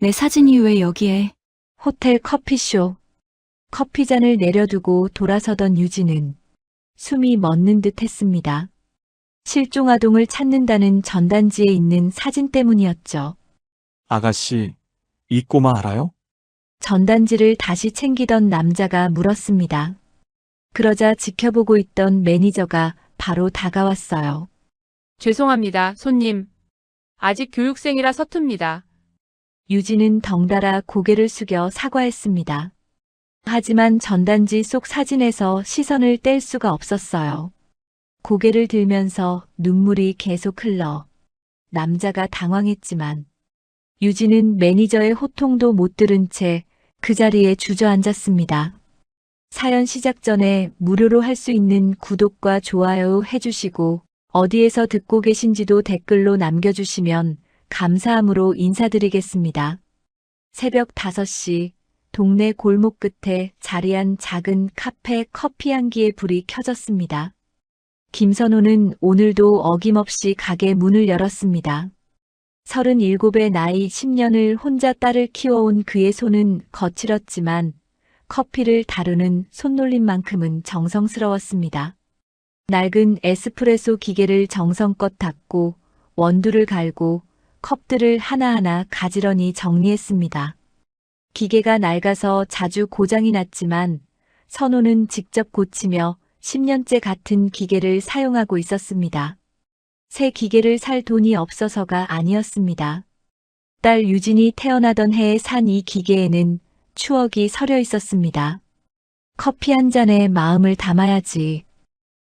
내 사진이 왜 여기에? 호텔 커피숍. 커피잔을 내려두고 돌아서던 유진은 숨이 멎는 듯 했습니다. 실종 아동을 찾는다는 전단지에 있는 사진 때문이었죠. 아가씨, 이 꼬마 알아요? 전단지를 다시 챙기던 남자가 물었습니다. 그러자 지켜보고 있던 매니저가 바로 다가왔어요. 죄송합니다, 손님. 아직 교육생이라 서툽니다. 유진은 덩달아 고개를 숙여 사과했습니다. 하지만 전단지 속 사진에서 시선을 뗄 수가 없었어요. 고개를 들면서 눈물이 계속 흘러 남자가 당황했지만 유진은 매니저의 호통도 못 들은 채 그 자리에 주저앉았습니다. 사연 시작 전에 무료로 할 수 있는 구독과 좋아요 해주시고 어디에서 듣고 계신지도 댓글로 남겨주시면 감사함으로 인사드리겠습니다. 새벽 5시 동네 골목 끝에 자리한 작은 카페 커피 향기의 불이 켜졌습니다. 김선호는 오늘도 어김없이 가게 문을 열었습니다. 37의 나이 10년을 혼자 딸을 키워온 그의 손은 거칠었지만 커피를 다루는 손놀림만큼은 정성스러웠습니다. 낡은 에스프레소 기계를 정성껏 닦고 원두를 갈고 컵들을 하나하나 가지런히 정리했습니다. 기계가 낡아서 자주 고장이 났지만 선호는 직접 고치며 10년째 같은 기계를 사용하고 있었습니다. 새 기계를 살 돈이 없어서가 아니었습니다. 딸 유진이 태어나던 해에 산 이 기계에는 추억이 서려 있었습니다. 커피 한 잔에 마음을 담아야지.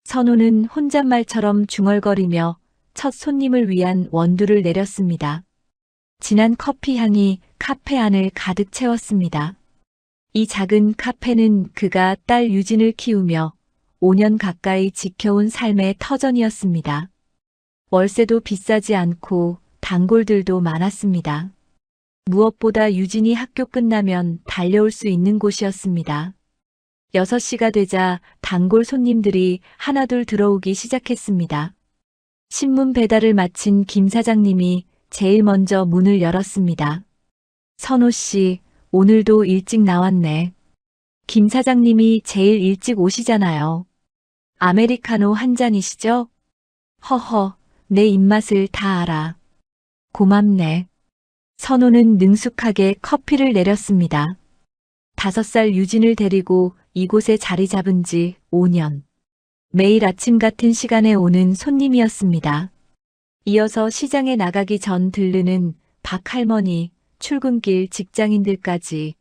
선호는 혼잣말처럼 중얼거리며 첫 손님을 위한 원두를 내렸습니다. 진한 커피 향이 카페 안을 가득 채웠습니다. 이 작은 카페는 그가 딸 유진을 키우며 5년 가까이 지켜온 삶의 터전이었습니다. 월세도 비싸지 않고 단골들도 많았습니다. 무엇보다 유진이 학교 끝나면 달려올 수 있는 곳이었습니다. 6시가 되자 단골 손님들이 하나둘 들어오기 시작했습니다. 신문 배달을 마친 김 사장님이 제일 먼저 문을 열었습니다. 선호 씨, 오늘도 일찍 나왔네. 김 사장님이 제일 일찍 오시잖아요. 아메리카노 한 잔이시죠? 허허, 내 입맛을 다 알아. 고맙네. 선호는 능숙하게 커피를 내렸습니다. 5살 유진을 데리고 이곳에 자리 잡은 지 5년. 매일 아침 같은 시간에 오는 손님이었습니다. 이어서 시장에 나가기 전 들르는 박할머니, 출근길 직장인들까지.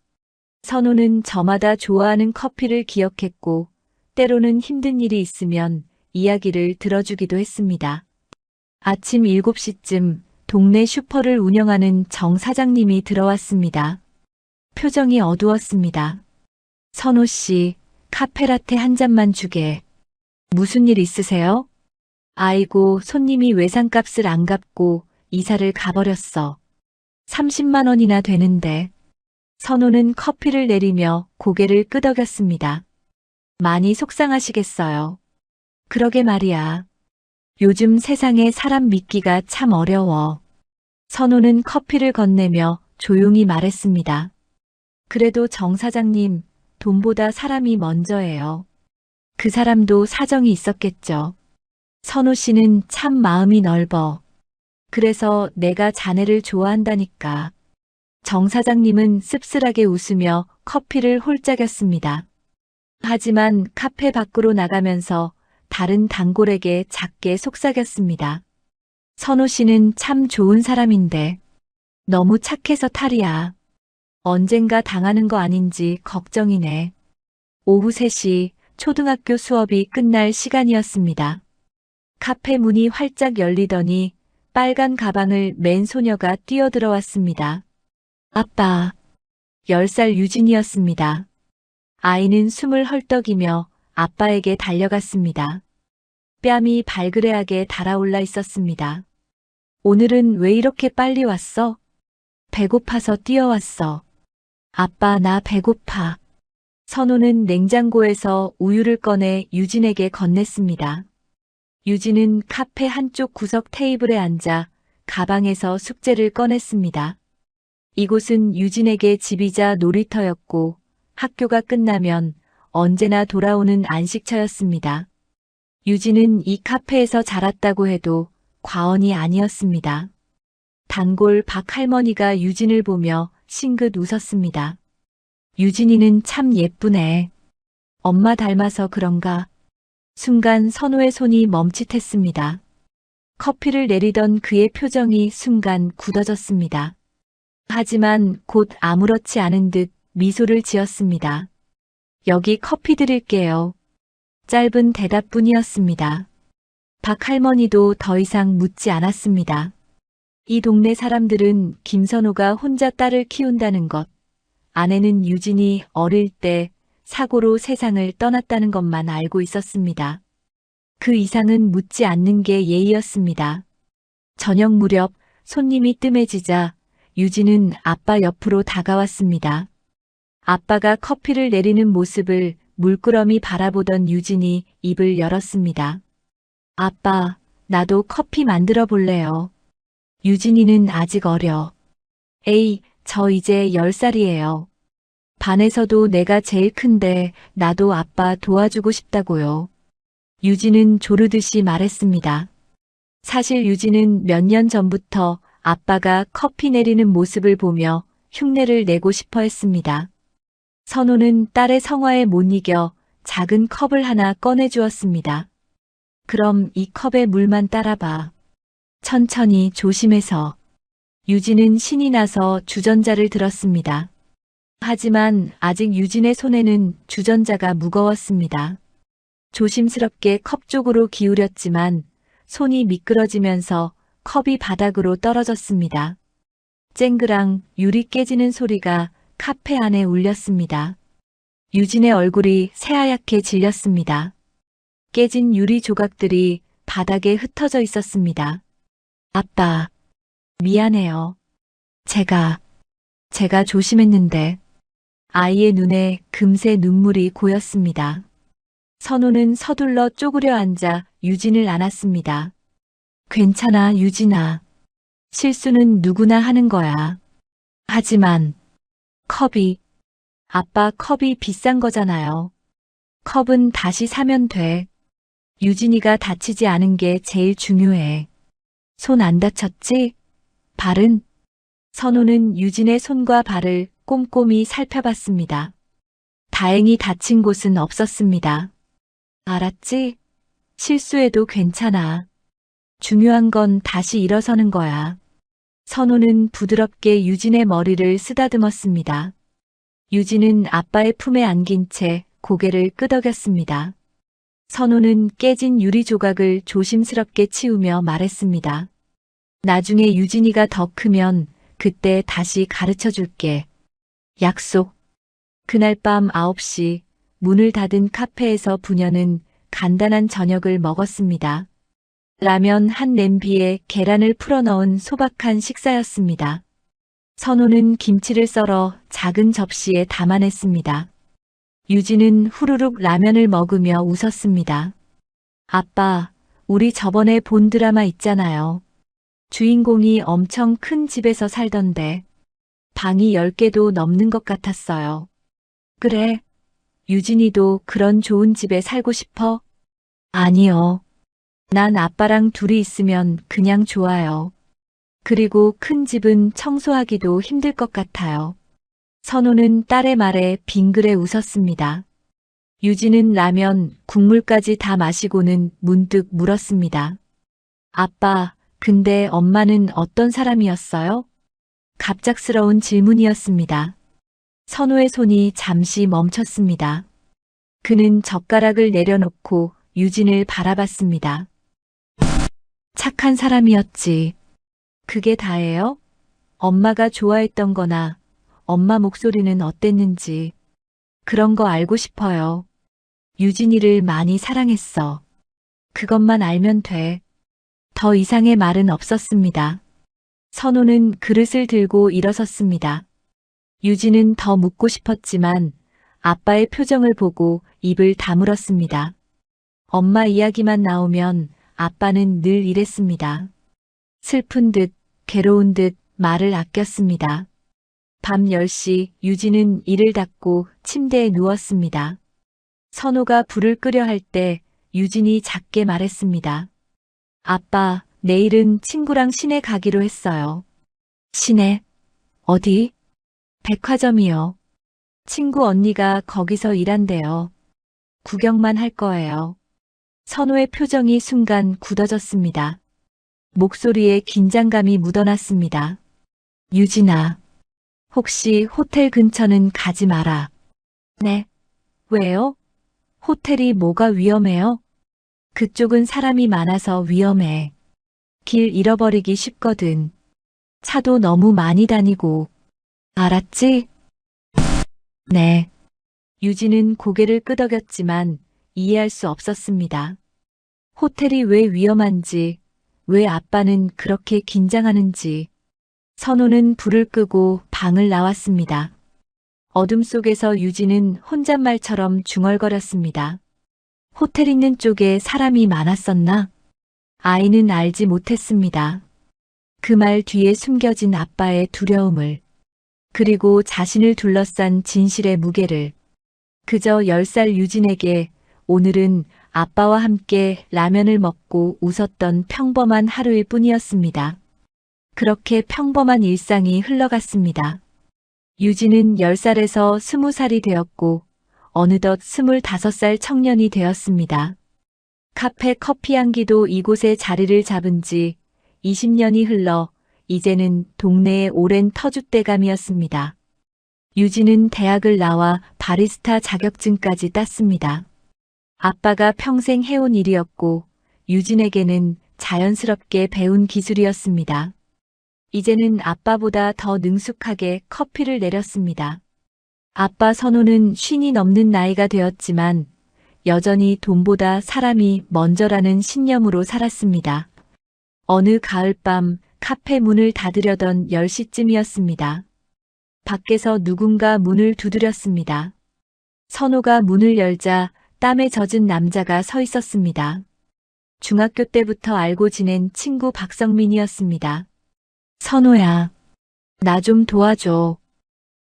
선호는 저마다 좋아하는 커피를 기억했고 때로는 힘든 일이 있으면 이야기를 들어주기도 했습니다. 아침 7시쯤 동네 슈퍼를 운영하는 정 사장님이 들어왔습니다. 표정이 어두웠습니다. 선호 씨, 카페라테 한 잔만 주게. 무슨 일 있으세요? 아이고, 손님이 외상값을 안 갚고 이사를 가버렸어. 30만 원이나 되는데. 선호는 커피를 내리며 고개를 끄덕였습니다. 많이 속상하시겠어요. 그러게 말이야. 요즘 세상에 사람 믿기가 참 어려워. 선호는 커피를 건네며 조용히 말했습니다. 그래도 정 사장님, 돈보다 사람이 먼저예요. 그 사람도 사정이 있었겠죠. 선호 씨는 참 마음이 넓어. 그래서 내가 자네를 좋아한다니까. 정 사장님은 씁쓸하게 웃으며 커피를 홀짝였습니다. 하지만 카페 밖으로 나가면서 다른 단골에게 작게 속삭였습니다. 선호 씨는 참 좋은 사람인데 너무 착해서 탈이야. 언젠가 당하는 거 아닌지 걱정이네. 오후 3시 초등학교 수업이 끝날 시간이었습니다. 카페 문이 활짝 열리더니 빨간 가방을 맨 소녀가 뛰어들어왔습니다. 아빠. 10살 유진이었습니다. 아이는 숨을 헐떡이며 아빠에게 달려갔습니다. 뺨이 발그레하게 달아올라 있었습니다. 오늘은 왜 이렇게 빨리 왔어? 배고파서 뛰어왔어. 아빠, 나 배고파. 선호는 냉장고에서 우유를 꺼내 유진에게 건넸습니다. 유진은 카페 한쪽 구석 테이블에 앉아 가방에서 숙제를 꺼냈습니다. 이곳은 유진에게 집이자 놀이터였고 학교가 끝나면 언제나 돌아오는 안식처였습니다. 유진은 이 카페에서 자랐다고 해도 과언이 아니었습니다. 단골 박 할머니가 유진을 보며 싱긋 웃었습니다. 유진이는 참 예쁘네. 엄마 닮아서 그런가? 순간 선우의 손이 멈칫했습니다. 커피를 내리던 그의 표정이 순간 굳어졌습니다. 하지만 곧 아무렇지 않은 듯 미소를 지었습니다. 여기 커피 드릴게요. 짧은 대답뿐이었습니다. 박 할머니도 더 이상 묻지 않았습니다. 이 동네 사람들은 김선호가 혼자 딸을 키운다는 것, 아내는 유진이 어릴 때 사고로 세상을 떠났다는 것만 알고 있었습니다. 그 이상은 묻지 않는 게 예의였습니다. 저녁 무렵 손님이 뜸해지자 유진은 아빠 옆으로 다가왔습니다. 아빠가 커피를 내리는 모습을 물끄러미 바라보던 유진이 입을 열었습니다. 아빠, 나도 커피 만들어 볼래요. 유진이는 아직 어려. 에이, 저 이제 10살이에요. 반에서도 내가 제일 큰데 나도 아빠 도와주고 싶다고요. 유진은 조르듯이 말했습니다. 사실 유진은 몇 년 전부터 아빠가 커피 내리는 모습을 보며 흉내를 내고 싶어 했습니다. 선우는 딸의 성화에 못 이겨 작은 컵을 하나 꺼내주었습니다. 그럼 이 컵에 물만 따라봐. 천천히 조심해서. 유진은 신이 나서 주전자를 들었습니다. 하지만 아직 유진의 손에는 주전자가 무거웠습니다. 조심스럽게 컵 쪽으로 기울였지만 손이 미끄러지면서 컵이 바닥으로 떨어졌습니다. 쨍그랑 유리 깨지는 소리가 카페 안에 울렸습니다. 유진의 얼굴이 새하얗게 질렸습니다. 깨진 유리 조각들이 바닥에 흩어져 있었습니다. 아빠, 미안해요. 제가 조심했는데. 아이의 눈에 금세 눈물이 고였습니다. 선우는 서둘러 쪼그려 앉아 유진을 안았습니다. 괜찮아, 유진아. 실수는 누구나 하는 거야. 하지만 아빠 컵이 비싼 거잖아요. 컵은 다시 사면 돼. 유진이가 다치지 않은 게 제일 중요해. 손 안 다쳤지? 발은? 선우는 유진의 손과 발을 꼼꼼히 살펴봤습니다. 다행히 다친 곳은 없었습니다. 알았지? 실수해도 괜찮아. 중요한 건 다시 일어서는 거야. 선우는 부드럽게 유진의 머리를 쓰다듬었습니다. 유진은 아빠의 품에 안긴 채 고개를 끄덕였습니다. 선우는 깨진 유리 조각을 조심스럽게 치우며 말했습니다. 나중에 유진이가 더 크면 그때 다시 가르쳐 줄게. 약속. 그날 밤 9시 문을 닫은 카페에서 부녀는 간단한 저녁을 먹었습니다. 라면 한 냄비에 계란을 풀어넣은 소박한 식사였습니다. 선우는 김치를 썰어 작은 접시에 담아냈습니다. 유진은 후루룩 라면을 먹으며 웃었습니다. 아빠, 우리 저번에 본 드라마 있잖아요. 주인공이 엄청 큰 집에서 살던데 방이 10개도 넘는 것 같았어요. 그래, 유진이도 그런 좋은 집에 살고 싶어? 아니요. 난 아빠랑 둘이 있으면 그냥 좋아요. 그리고 큰 집은 청소하기도 힘들 것 같아요. 선우는 딸의 말에 빙그레 웃었습니다. 유진은 라면, 국물까지 다 마시고는 문득 물었습니다. 아빠, 근데 엄마는 어떤 사람이었어요? 갑작스러운 질문이었습니다. 선우의 손이 잠시 멈췄습니다. 그는 젓가락을 내려놓고 유진을 바라봤습니다. 착한 사람이었지. 그게 다예요? 엄마가 좋아했던 거나 엄마 목소리는 어땠는지 그런 거 알고 싶어요. 유진이를 많이 사랑했어. 그것만 알면 돼. 더 이상의 말은 없었습니다. 선우는 그릇을 들고 일어섰습니다. 유진은 더 묻고 싶었지만 아빠의 표정을 보고 입을 다물었습니다. 엄마 이야기만 나오면 아빠는 늘 이랬습니다. 슬픈 듯 괴로운 듯 말을 아꼈습니다. 밤 10시 유진은 이를 닫고 침대에 누웠습니다. 선호가 불을 끄려 할 때 유진이 작게 말했습니다. 아빠, 내일은 친구랑 시내 가기로 했어요. 시내? 어디? 백화점이요. 친구 언니가 거기서 일한대요. 구경만 할 거예요. 선호의 표정이 순간 굳어졌습니다. 목소리에 긴장감이 묻어났습니다. 유진아, 혹시 호텔 근처는 가지 마라. 네. 왜요? 호텔이 뭐가 위험해요? 그쪽은 사람이 많아서 위험해. 길 잃어버리기 쉽거든. 차도 너무 많이 다니고. 알았지? 네. 유진은 고개를 끄덕였지만 이해할 수 없었습니다. 호텔이 왜 위험한지, 왜 아빠는 그렇게 긴장하는지. 선호는 불을 끄고 방을 나왔습니다. 어둠 속에서 유진은 혼잣말처럼 중얼거렸습니다. 호텔 있는 쪽에 사람이 많았었나? 아이는 알지 못했습니다. 그 말 뒤에 숨겨진 아빠의 두려움을, 그리고 자신을 둘러싼 진실의 무게를. 그저 10살 유진에게 오늘은 아빠와 함께 라면을 먹고 웃었던 평범한 하루일 뿐이었습니다. 그렇게 평범한 일상이 흘러갔습니다. 유진은 10살에서 20살이 되었고 어느덧 25살 청년이 되었습니다. 카페 커피 향기도 이곳에 자리를 잡은 지 20년이 흘러 이제는 동네의 오랜 터줏대감이었습니다. 유진은 대학을 나와 바리스타 자격증까지 땄습니다. 아빠가 평생 해온 일이었고 유진에게는 자연스럽게 배운 기술이었습니다. 이제는 아빠보다 더 능숙하게 커피를 내렸습니다. 아빠 선호는 50이 넘는 나이가 되었지만 여전히 돈보다 사람이 먼저라는 신념으로 살았습니다. 어느 가을밤 카페 문을 닫으려던 10시쯤이었습니다. 밖에서 누군가 문을 두드렸습니다. 선호가 문을 열자 땀에 젖은 남자가 서 있었습니다. 중학교 때부터 알고 지낸 친구 박성민이었습니다. 선호야, 나 좀 도와줘.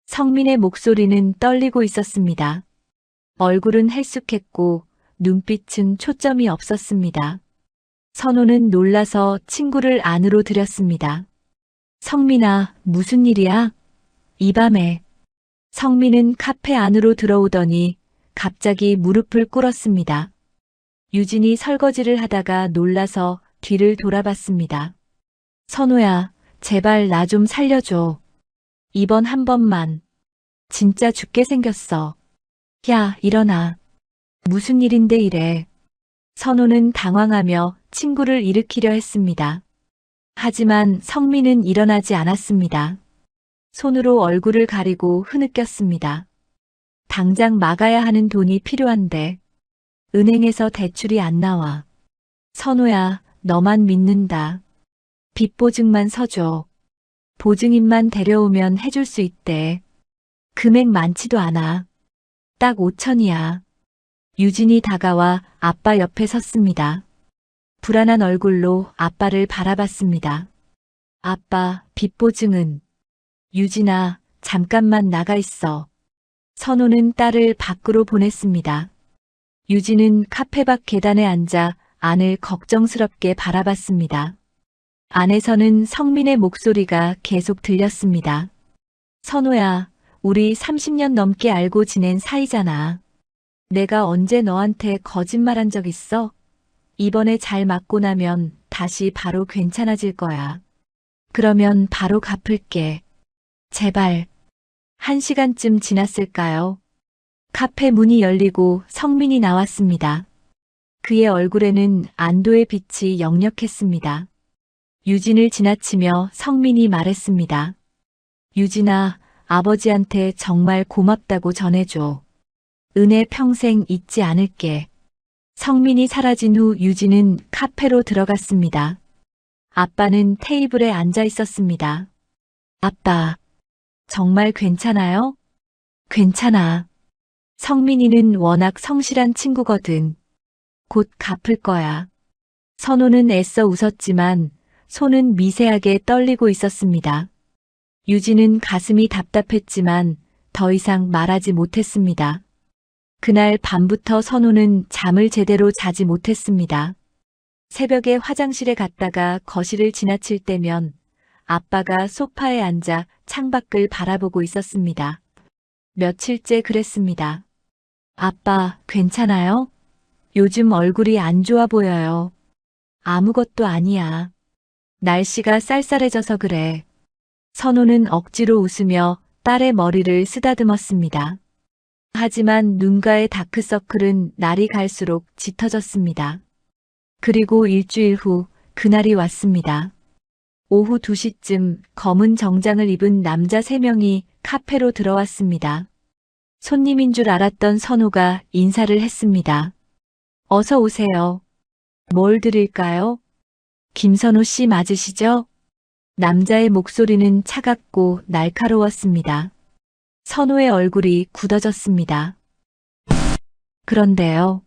성민의 목소리는 떨리고 있었습니다. 얼굴은 헬쑥했고 눈빛은 초점이 없었습니다. 선호는 놀라서 친구를 안으로 들였습니다. 성민아, 무슨 일이야? 이 밤에. 성민은 카페 안으로 들어오더니 갑자기 무릎을 꿇었습니다. 유진이 설거지를 하다가 놀라서 뒤를 돌아봤습니다. 선호야, 제발 나 좀 살려줘. 이번 한 번만. 진짜 죽게 생겼어. 야, 일어나. 무슨 일인데 이래. 선호는 당황하며 친구를 일으키려 했습니다. 하지만 성민은 일어나지 않았습니다. 손으로 얼굴을 가리고 흐느꼈습니다. 당장 막아야 하는 돈이 필요한데 은행에서 대출이 안 나와. 선호야, 너만 믿는다. 빚보증만 서줘. 보증인만 데려오면 해줄 수 있대. 금액 많지도 않아. 딱 5천이야. 유진이 다가와 아빠 옆에 섰습니다. 불안한 얼굴로 아빠를 바라봤습니다. 아빠, 빚보증은? 유진아, 잠깐만 나가 있어. 선호는 딸을 밖으로 보냈습니다. 유진은 카페 밖 계단에 앉아 안을 걱정스럽게 바라봤습니다. 안에서는 성민의 목소리가 계속 들렸습니다. 선호야, 우리 30년 넘게 알고 지낸 사이잖아. 내가 언제 너한테 거짓말한 적 있어? 이번에 잘 맞고 나면 다시 바로 괜찮아질 거야. 그러면 바로 갚을게. 제발. 1시간쯤 지났을까요? 카페 문이 열리고 성민이 나왔습니다. 그의 얼굴에는 안도의 빛이 역력했습니다. 유진을 지나치며 성민이 말했습니다. 유진아, 아버지한테 정말 고맙다고 전해줘. 은혜 평생 잊지 않을게. 성민이 사라진 후 유진은 카페로 들어갔습니다. 아빠는 테이블에 앉아 있었습니다. 아빠, 정말 괜찮아요? 괜찮아. 성민이는 워낙 성실한 친구거든. 곧 갚을 거야. 선호는 애써 웃었지만 손은 미세하게 떨리고 있었습니다. 유진은 가슴이 답답했지만 더 이상 말하지 못했습니다. 그날 밤부터 선우는 잠을 제대로 자지 못했습니다. 새벽에 화장실에 갔다가 거실을 지나칠 때면 아빠가 소파에 앉아 창밖을 바라보고 있었습니다. 며칠째 그랬습니다. 아빠, 괜찮아요? 요즘 얼굴이 안 좋아 보여요. 아무것도 아니야. 날씨가 쌀쌀해져서 그래. 선우는 억지로 웃으며 딸의 머리를 쓰다듬었습니다. 하지만 눈가의 다크서클은 날이 갈수록 짙어졌습니다. 그리고 일주일 후 그날이 왔습니다. 오후 2시쯤 검은 정장을 입은 남자 3명이 카페로 들어왔습니다. 손님인 줄 알았던 선우가 인사를 했습니다. 어서 오세요. 뭘 드릴까요? 김선우 씨 맞으시죠? 남자의 목소리는 차갑고 날카로웠습니다. 선우의 얼굴이 굳어졌습니다. 그런데요.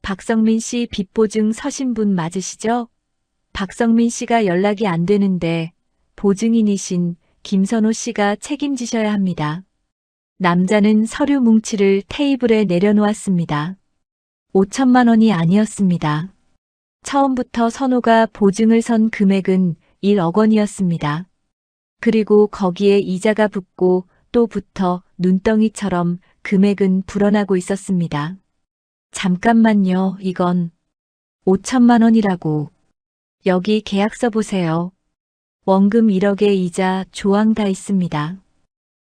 박성민 씨 빚보증 서신 분 맞으시죠? 박성민 씨가 연락이 안 되는데 보증인이신 김선우 씨가 책임지셔야 합니다. 남자는 서류 뭉치를 테이블에 내려놓았습니다. 5천만 원이 아니었습니다. 처음부터 선우가 보증을 선 금액은 1억 원이었습니다. 그리고 거기에 이자가 붙고 또 붙어 눈덩이처럼 금액은 불어나고 있었습니다. 잠깐만요, 이건 5천만 원이라고. 여기 계약서 보세요. 원금 1억에 이자 조항 다 있습니다.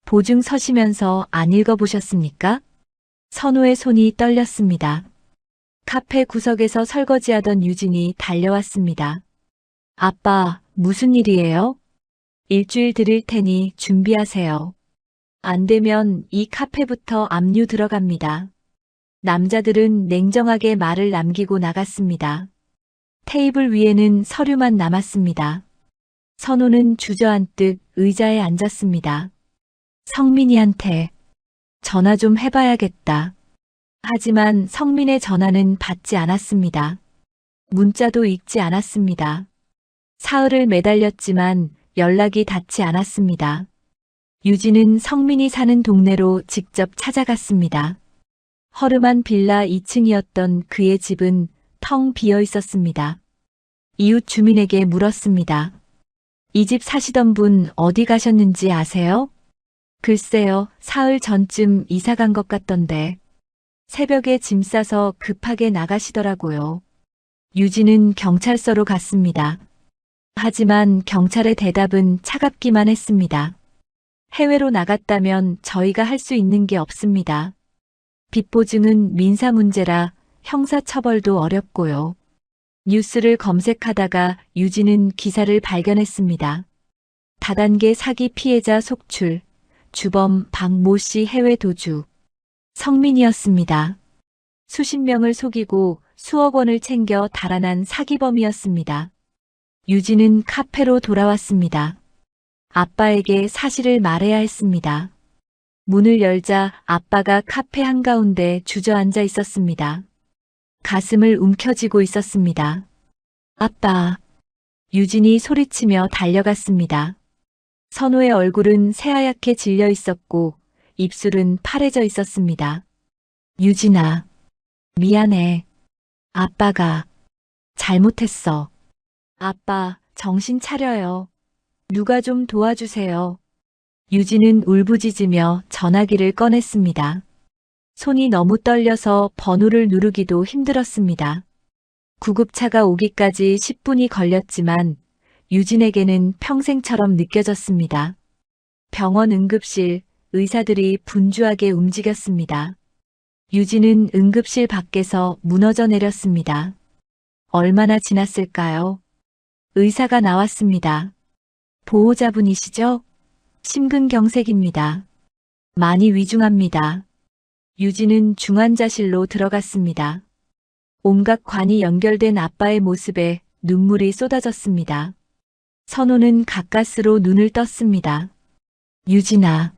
보증 서시면서 안 읽어보셨습니까? 선우의 손이 떨렸습니다. 카페 구석에서 설거지하던 유진이 달려왔습니다. 아빠, 무슨 일이에요? 일주일 드릴 테니 준비하세요. 안 되면 이 카페부터 압류 들어갑니다. 남자들은 냉정하게 말을 남기고 나갔습니다. 테이블 위에는 서류만 남았습니다. 선우는 주저앉듯 의자에 앉았습니다. 성민이한테 전화 좀 해봐야겠다. 하지만 성민의 전화는 받지 않았습니다. 문자도 읽지 않았습니다. 사흘을 매달렸지만 연락이 닿지 않았습니다. 유진은 성민이 사는 동네로 직접 찾아갔습니다. 허름한 빌라 2층이었던 그의 집은 텅 비어 있었습니다. 이웃 주민에게 물었습니다. 이 집 사시던 분 어디 가셨는지 아세요? 글쎄요, 사흘 전쯤 이사 간 것 같던데. 새벽에 짐 싸서 급하게 나가시더라고요. 유진은 경찰서로 갔습니다. 하지만 경찰의 대답은 차갑기만 했습니다. 해외로 나갔다면 저희가 할 수 있는 게 없습니다. 빚보증은 민사 문제라 형사처벌도 어렵고요. 뉴스를 검색하다가 유진은 기사를 발견했습니다. 다단계 사기 피해자 속출, 주범 박모 씨 해외 도주. 성민이었습니다. 수십 명을 속이고 수억 원을 챙겨 달아난 사기범이었습니다. 유진은 카페로 돌아왔습니다. 아빠에게 사실을 말해야 했습니다. 문을 열자 아빠가 카페 한가운데 주저앉아 있었습니다. 가슴을 움켜쥐고 있었습니다. 아빠. 유진이 소리치며 달려갔습니다. 선우의 얼굴은 새하얗게 질려 있었고 입술은 파래져 있었습니다. 유진아. 미안해. 아빠가 잘못했어. 아빠, 정신 차려요. 누가 좀 도와주세요. 유진은 울부짖으며 전화기를 꺼냈습니다. 손이 너무 떨려서 번호를 누르기도 힘들었습니다. 구급차가 오기까지 10분이 걸렸지만 유진에게는 평생처럼 느껴졌습니다. 병원 응급실, 의사들이 분주하게 움직였습니다. 유진은 응급실 밖에서 무너져 내렸습니다. 얼마나 지났을까요? 의사가 나왔습니다. 보호자분이시죠? 심근경색입니다. 많이 위중합니다. 유진은 중환자실로 들어갔습니다. 온갖 관이 연결된 아빠의 모습에 눈물이 쏟아졌습니다. 선우는 가까스로 눈을 떴습니다. 유진아,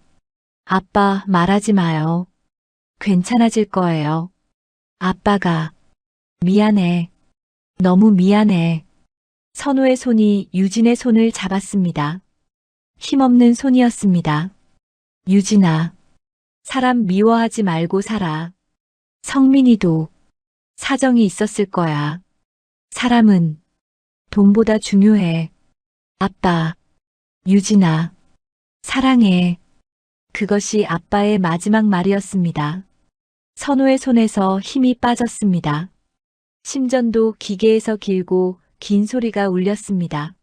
아빠 말하지 마요. 괜찮아질 거예요. 아빠가 미안해. 너무 미안해. 선우의 손이 유진의 손을 잡았습니다. 힘없는 손이었습니다. 유진아, 사람 미워하지 말고 살아. 성민이도 사정이 있었을 거야. 사람은 돈보다 중요해. 아빠, 유진아, 사랑해. 그것이 아빠의 마지막 말이었습니다. 선우의 손에서 힘이 빠졌습니다. 심전도 기계에서 길고 긴 소리가 울렸습니다.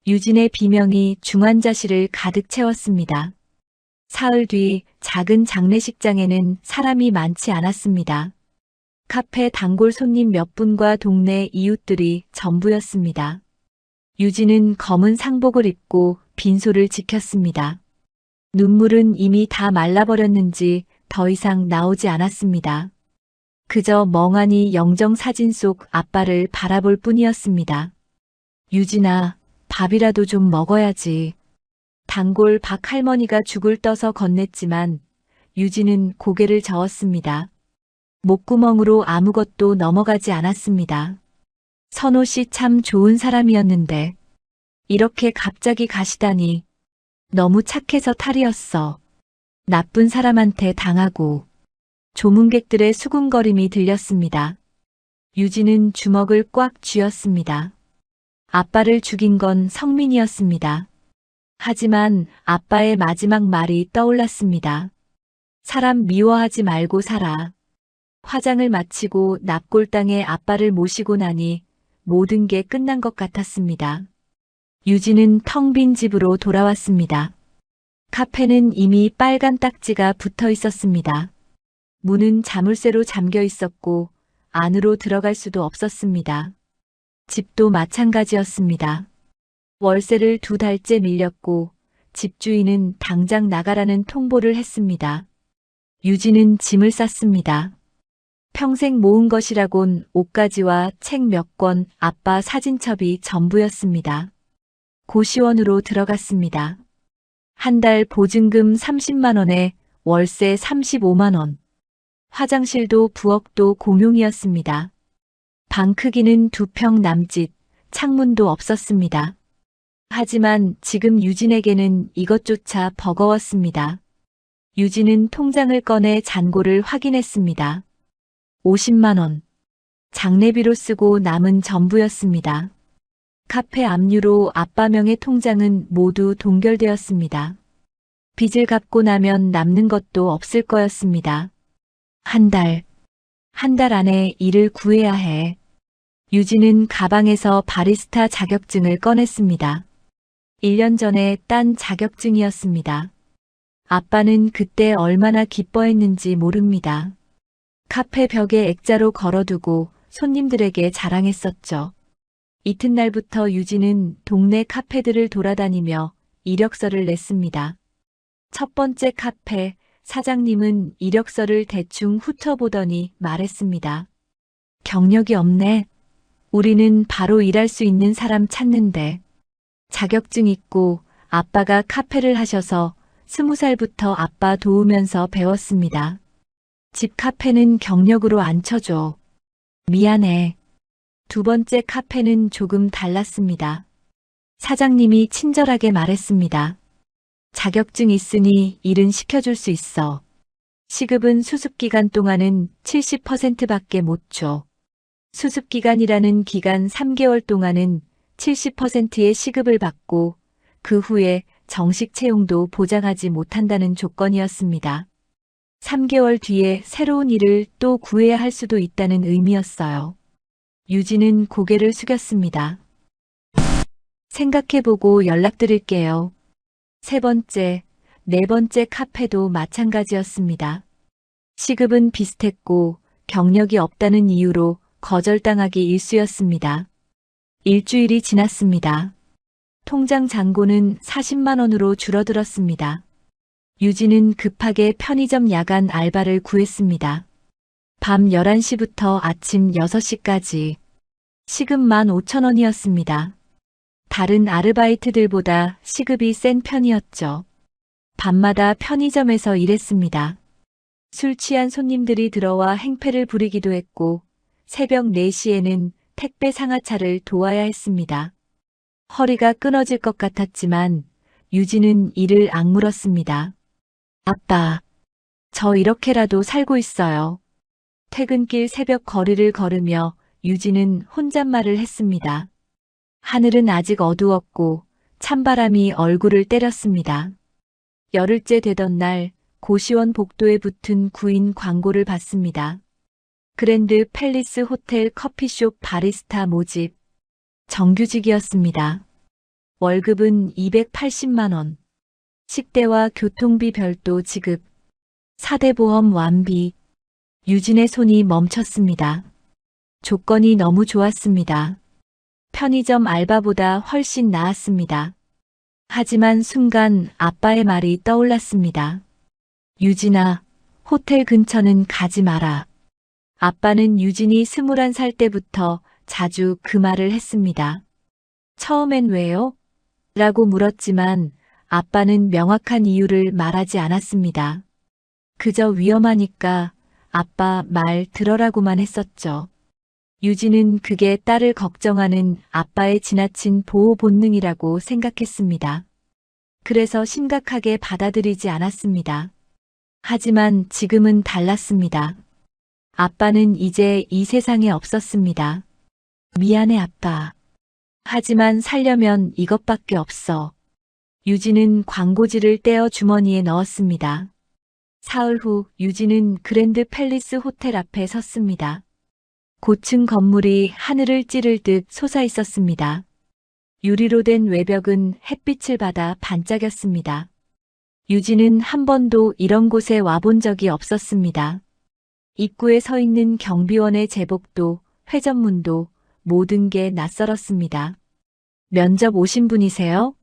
유진의 비명이 중환자실을 가득 채웠습니다. 사흘 뒤 작은 장례식장에는 사람이 많지 않았습니다. 카페 단골 손님 몇 분과 동네 이웃들이 전부였습니다. 유진은 검은 상복을 입고 빈소를 지켰습니다. 눈물은 이미 다 말라버렸는지 더 이상 나오지 않았습니다. 그저 멍하니 영정사진 속 아빠를 바라볼 뿐이었습니다. 유진아, 밥이라도 좀 먹어야지. 단골 박 할머니가 죽을 떠서 건넸지만 유진은 고개를 저었습니다. 목구멍으로 아무것도 넘어가지 않았습니다. 선호 씨 참 좋은 사람이었는데 이렇게 갑자기 가시다니. 너무 착해서 탈이었어. 나쁜 사람한테 당하고. 조문객들의 수군거림이 들렸습니다. 유진은 주먹을 꽉 쥐었습니다. 아빠를 죽인 건 성민이었습니다. 하지만 아빠의 마지막 말이 떠올랐습니다. 사람 미워하지 말고 살아. 화장을 마치고 납골당에 아빠를 모시고 나니 모든 게 끝난 것 같았습니다. 유진은 텅 빈 집으로 돌아왔습니다. 카페는 이미 빨간 딱지가 붙어 있었습니다. 문은 자물쇠로 잠겨 있었고 안으로 들어갈 수도 없었습니다. 집도 마찬가지였습니다. 월세를 2달째 밀렸고 집주인은 당장 나가라는 통보를 했습니다. 유진은 짐을 쌌습니다. 평생 모은 것이라곤 옷가지와 책 몇 권, 아빠 사진첩이 전부였습니다. 고시원으로 들어갔습니다. 한 달 보증금 30만 원에 월세 35만 원. 화장실도 부엌도 공용이었습니다. 방 크기는 2평 남짓, 창문도 없었습니다. 하지만 지금 유진에게는 이것조차 버거웠습니다. 유진은 통장을 꺼내 잔고를 확인했습니다. 50만 원. 장례비로 쓰고 남은 전부였습니다. 카페 압류로 아빠 명의 통장은 모두 동결되었습니다. 빚을 갚고 나면 남는 것도 없을 거였습니다. 한 달 안에 일을 구해야 해. 유진은 가방에서 바리스타 자격증을 꺼냈습니다. 1년 전에 딴 자격증이었습니다. 아빠는 그때 얼마나 기뻐했는지 모릅니다. 카페 벽에 액자로 걸어두고 손님들에게 자랑했었죠. 이튿날부터 유진은 동네 카페들을 돌아다니며 이력서를 냈습니다. 첫 번째 카페 사장님은 이력서를 대충 훑어보더니 말했습니다. 경력이 없네. 우리는 바로 일할 수 있는 사람 찾는데. 자격증 있고 아빠가 카페를 하셔서 20살부터 아빠 도우면서 배웠습니다. 집 카페는 경력으로 안 쳐줘. 미안해. 두 번째 카페는 조금 달랐습니다. 사장님이 친절하게 말했습니다. 자격증 있으니 일은 시켜줄 수 있어. 시급은 수습기간 동안은 70%밖에 못 줘. 수습기간이라는 기간 3개월 동안은 70%의 시급을 받고 그 후에 정식 채용도 보장하지 못한다는 조건이었습니다. 3개월 뒤에 새로운 일을 또 구해야 할 수도 있다는 의미였어요. 유진은 고개를 숙였습니다. 생각해보고 연락드릴게요. 세 번째, 네 번째 카페도 마찬가지였습니다. 시급은 비슷했고 경력이 없다는 이유로 거절당하기 일쑤였습니다. 일주일이 지났습니다. 통장 잔고는 40만 원으로 줄어들었습니다. 유진은 급하게 편의점 야간 알바를 구했습니다. 밤 11시부터 아침 6시까지. 시급 15,000원이었습니다. 다른 아르바이트들보다 시급이 센 편이었죠. 밤마다 편의점에서 일했습니다. 술 취한 손님들이 들어와 행패를 부리기도 했고 새벽 4시에는 택배 상하차를 도와야 했습니다. 허리가 끊어질 것 같았지만 유진은 이를 악물었습니다. 아빠, 저 이렇게라도 살고 있어요. 퇴근길 새벽 거리를 걸으며 유진은 혼잣말을 했습니다. 하늘은 아직 어두웠고 찬바람이 얼굴을 때렸습니다. 열흘째 되던 날 고시원 복도에 붙은 구인 광고를 봤습니다. 그랜드 팰리스 호텔 커피숍 바리스타 모집. 정규직이었습니다. 월급은 280만 원. 식대와 교통비 별도 지급. 4대 보험 완비. 유진의 손이 멈췄습니다. 조건이 너무 좋았습니다. 편의점 알바보다 훨씬 나았습니다. 하지만 순간 아빠의 말이 떠올랐습니다. 유진아, 호텔 근처는 가지 마라. 아빠는 유진이 21살 때부터 자주 그 말을 했습니다. 처음엔 왜요? 라고 물었지만 아빠는 명확한 이유를 말하지 않았습니다. 그저 위험하니까 아빠 말 들어라고만 했었죠. 유진은 그게 딸을 걱정하는 아빠의 지나친 보호 본능이라고 생각했습니다. 그래서 심각하게 받아들이지 않았습니다. 하지만 지금은 달랐습니다. 아빠는 이제 이 세상에 없었습니다. 미안해, 아빠. 하지만 살려면 이것밖에 없어. 유진은 광고지를 떼어 주머니에 넣었습니다. 사흘 후 유진은 그랜드 팰리스 호텔 앞에 섰습니다. 고층 건물이 하늘을 찌를 듯 솟아 있었습니다. 유리로 된 외벽은 햇빛을 받아 반짝였습니다. 유진은 한 번도 이런 곳에 와본 적이 없었습니다. 입구에 서 있는 경비원의 제복도, 회전문도 모든 게 낯설었습니다. 면접 오신 분이세요?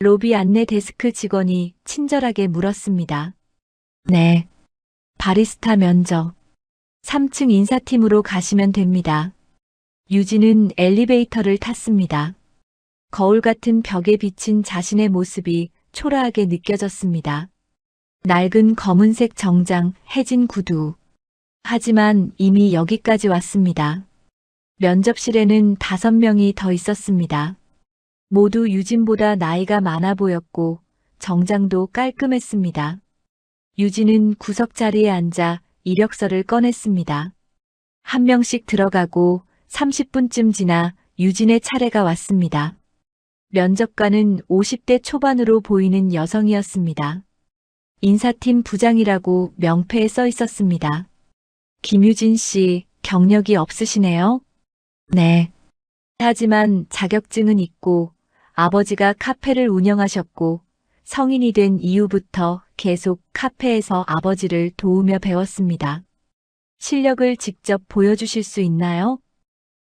로비 안내 데스크 직원이 친절하게 물었습니다. 네. 바리스타 면접. 3층 인사팀으로 가시면 됩니다. 유진은 엘리베이터를 탔습니다. 거울 같은 벽에 비친 자신의 모습이 초라하게 느껴졌습니다. 낡은 검은색 정장, 해진 구두. 하지만 이미 여기까지 왔습니다. 면접실에는 5명이 더 있었습니다. 모두 유진보다 나이가 많아 보였고 정장도 깔끔했습니다. 유진은 구석 자리에 앉아 이력서를 꺼냈습니다. 한 명씩 들어가고 30분쯤 지나 유진의 차례가 왔습니다. 면접관은 50대 초반으로 보이는 여성이었습니다. 인사팀 부장이라고 명패에 써 있었습니다. 김유진 씨, 경력이 없으시네요? 네. 하지만 자격증은 있고 아버지가 카페를 운영하셨고 성인이 된 이후부터 계속 카페에서 아버지를 도우며 배웠습니다. 실력을 직접 보여주실 수 있나요?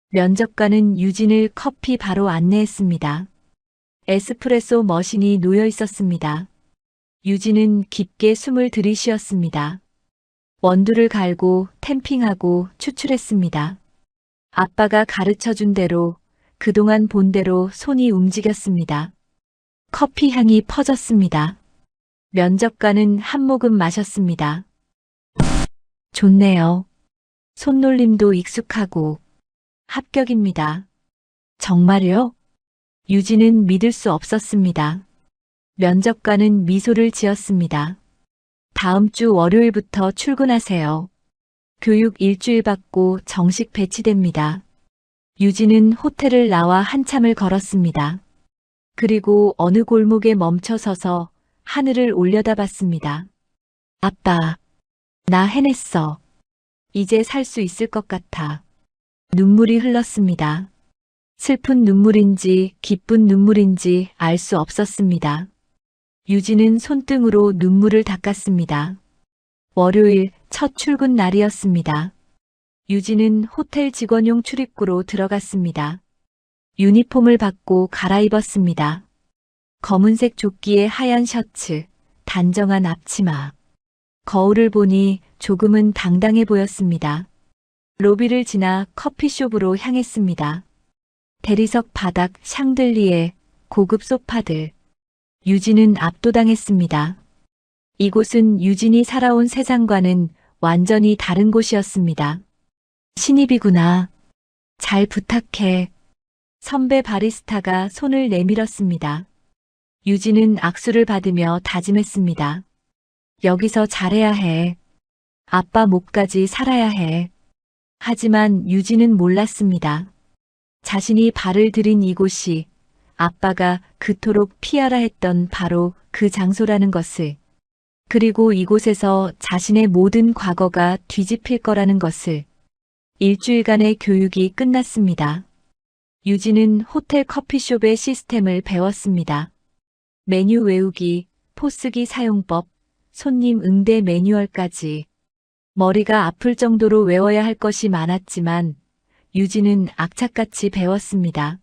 면접관은 유진을 커피 바로 안내했습니다. 에스프레소 머신이 놓여 있었습니다. 유진은 깊게 숨을 들이쉬었습니다. 원두를 갈고 탬핑하고 추출했습니다. 아빠가 가르쳐준 대로 그동안 본 대로 손이 움직였습니다. 커피 향이 퍼졌습니다. 면접관은 한 모금 마셨습니다. 좋네요. 손놀림도 익숙하고 합격입니다. 정말요? 유진은 믿을 수 없었습니다. 면접관은 미소를 지었습니다. 다음 주 월요일부터 출근하세요. 교육 일주일 받고 정식 배치됩니다. 유진은 호텔을 나와 한참을 걸었습니다. 그리고 어느 골목에 멈춰 서서 하늘을 올려다봤습니다. 아빠, 나 해냈어. 이제 살 수 있을 것 같아. 눈물이 흘렀습니다. 슬픈 눈물인지 기쁜 눈물인지 알 수 없었습니다. 유진은 손등으로 눈물을 닦았습니다. 월요일 첫 출근 날이었습니다. 유진은 호텔 직원용 출입구로 들어갔습니다. 유니폼을 받고 갈아입었습니다. 검은색 조끼에 하얀 셔츠, 단정한 앞치마. 거울을 보니 조금은 당당해 보였습니다. 로비를 지나 커피숍으로 향했습니다. 대리석 바닥 샹들리에 고급 소파들. 유진은 압도당했습니다. 이곳은 유진이 살아온 세상과는 완전히 다른 곳이었습니다. 신입이구나. 잘 부탁해. 선배 바리스타가 손을 내밀었습니다. 유진은 악수를 받으며 다짐했습니다. 여기서 잘해야 해. 아빠 목까지 살아야 해. 하지만 유진은 몰랐습니다. 자신이 발을 들인 이곳이 아빠가 그토록 피하라 했던 바로 그 장소라는 것을, 그리고 이곳에서 자신의 모든 과거가 뒤집힐 거라는 것을. 일주일간의 교육이 끝났습니다. 유진은 호텔 커피숍의 시스템을 배웠습니다. 메뉴 외우기, 포스기 사용법, 손님 응대 매뉴얼까지. 머리가 아플 정도로 외워야 할 것이 많았지만 유진은 악착같이 배웠습니다.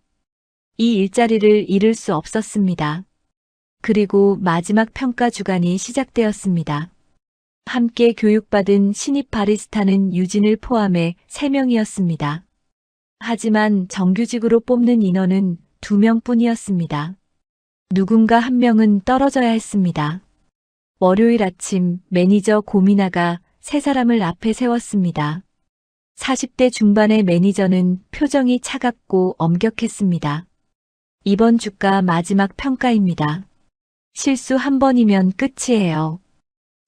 이 일자리를 잃을 수 없었습니다. 그리고 마지막 평가 주간이 시작되었습니다. 함께 교육받은 신입 바리스타는 유진을 포함해 3명이었습니다. 하지만 정규직으로 뽑는 인원은 2명뿐이었습니다. 누군가 한 명은 떨어져야 했습니다. 월요일 아침 매니저 고민아가 3사람을 앞에 세웠습니다. 40대 중반의 매니저는 표정이 차갑고 엄격했습니다. 이번 주가 마지막 평가입니다. 실수 한 번이면 끝이에요.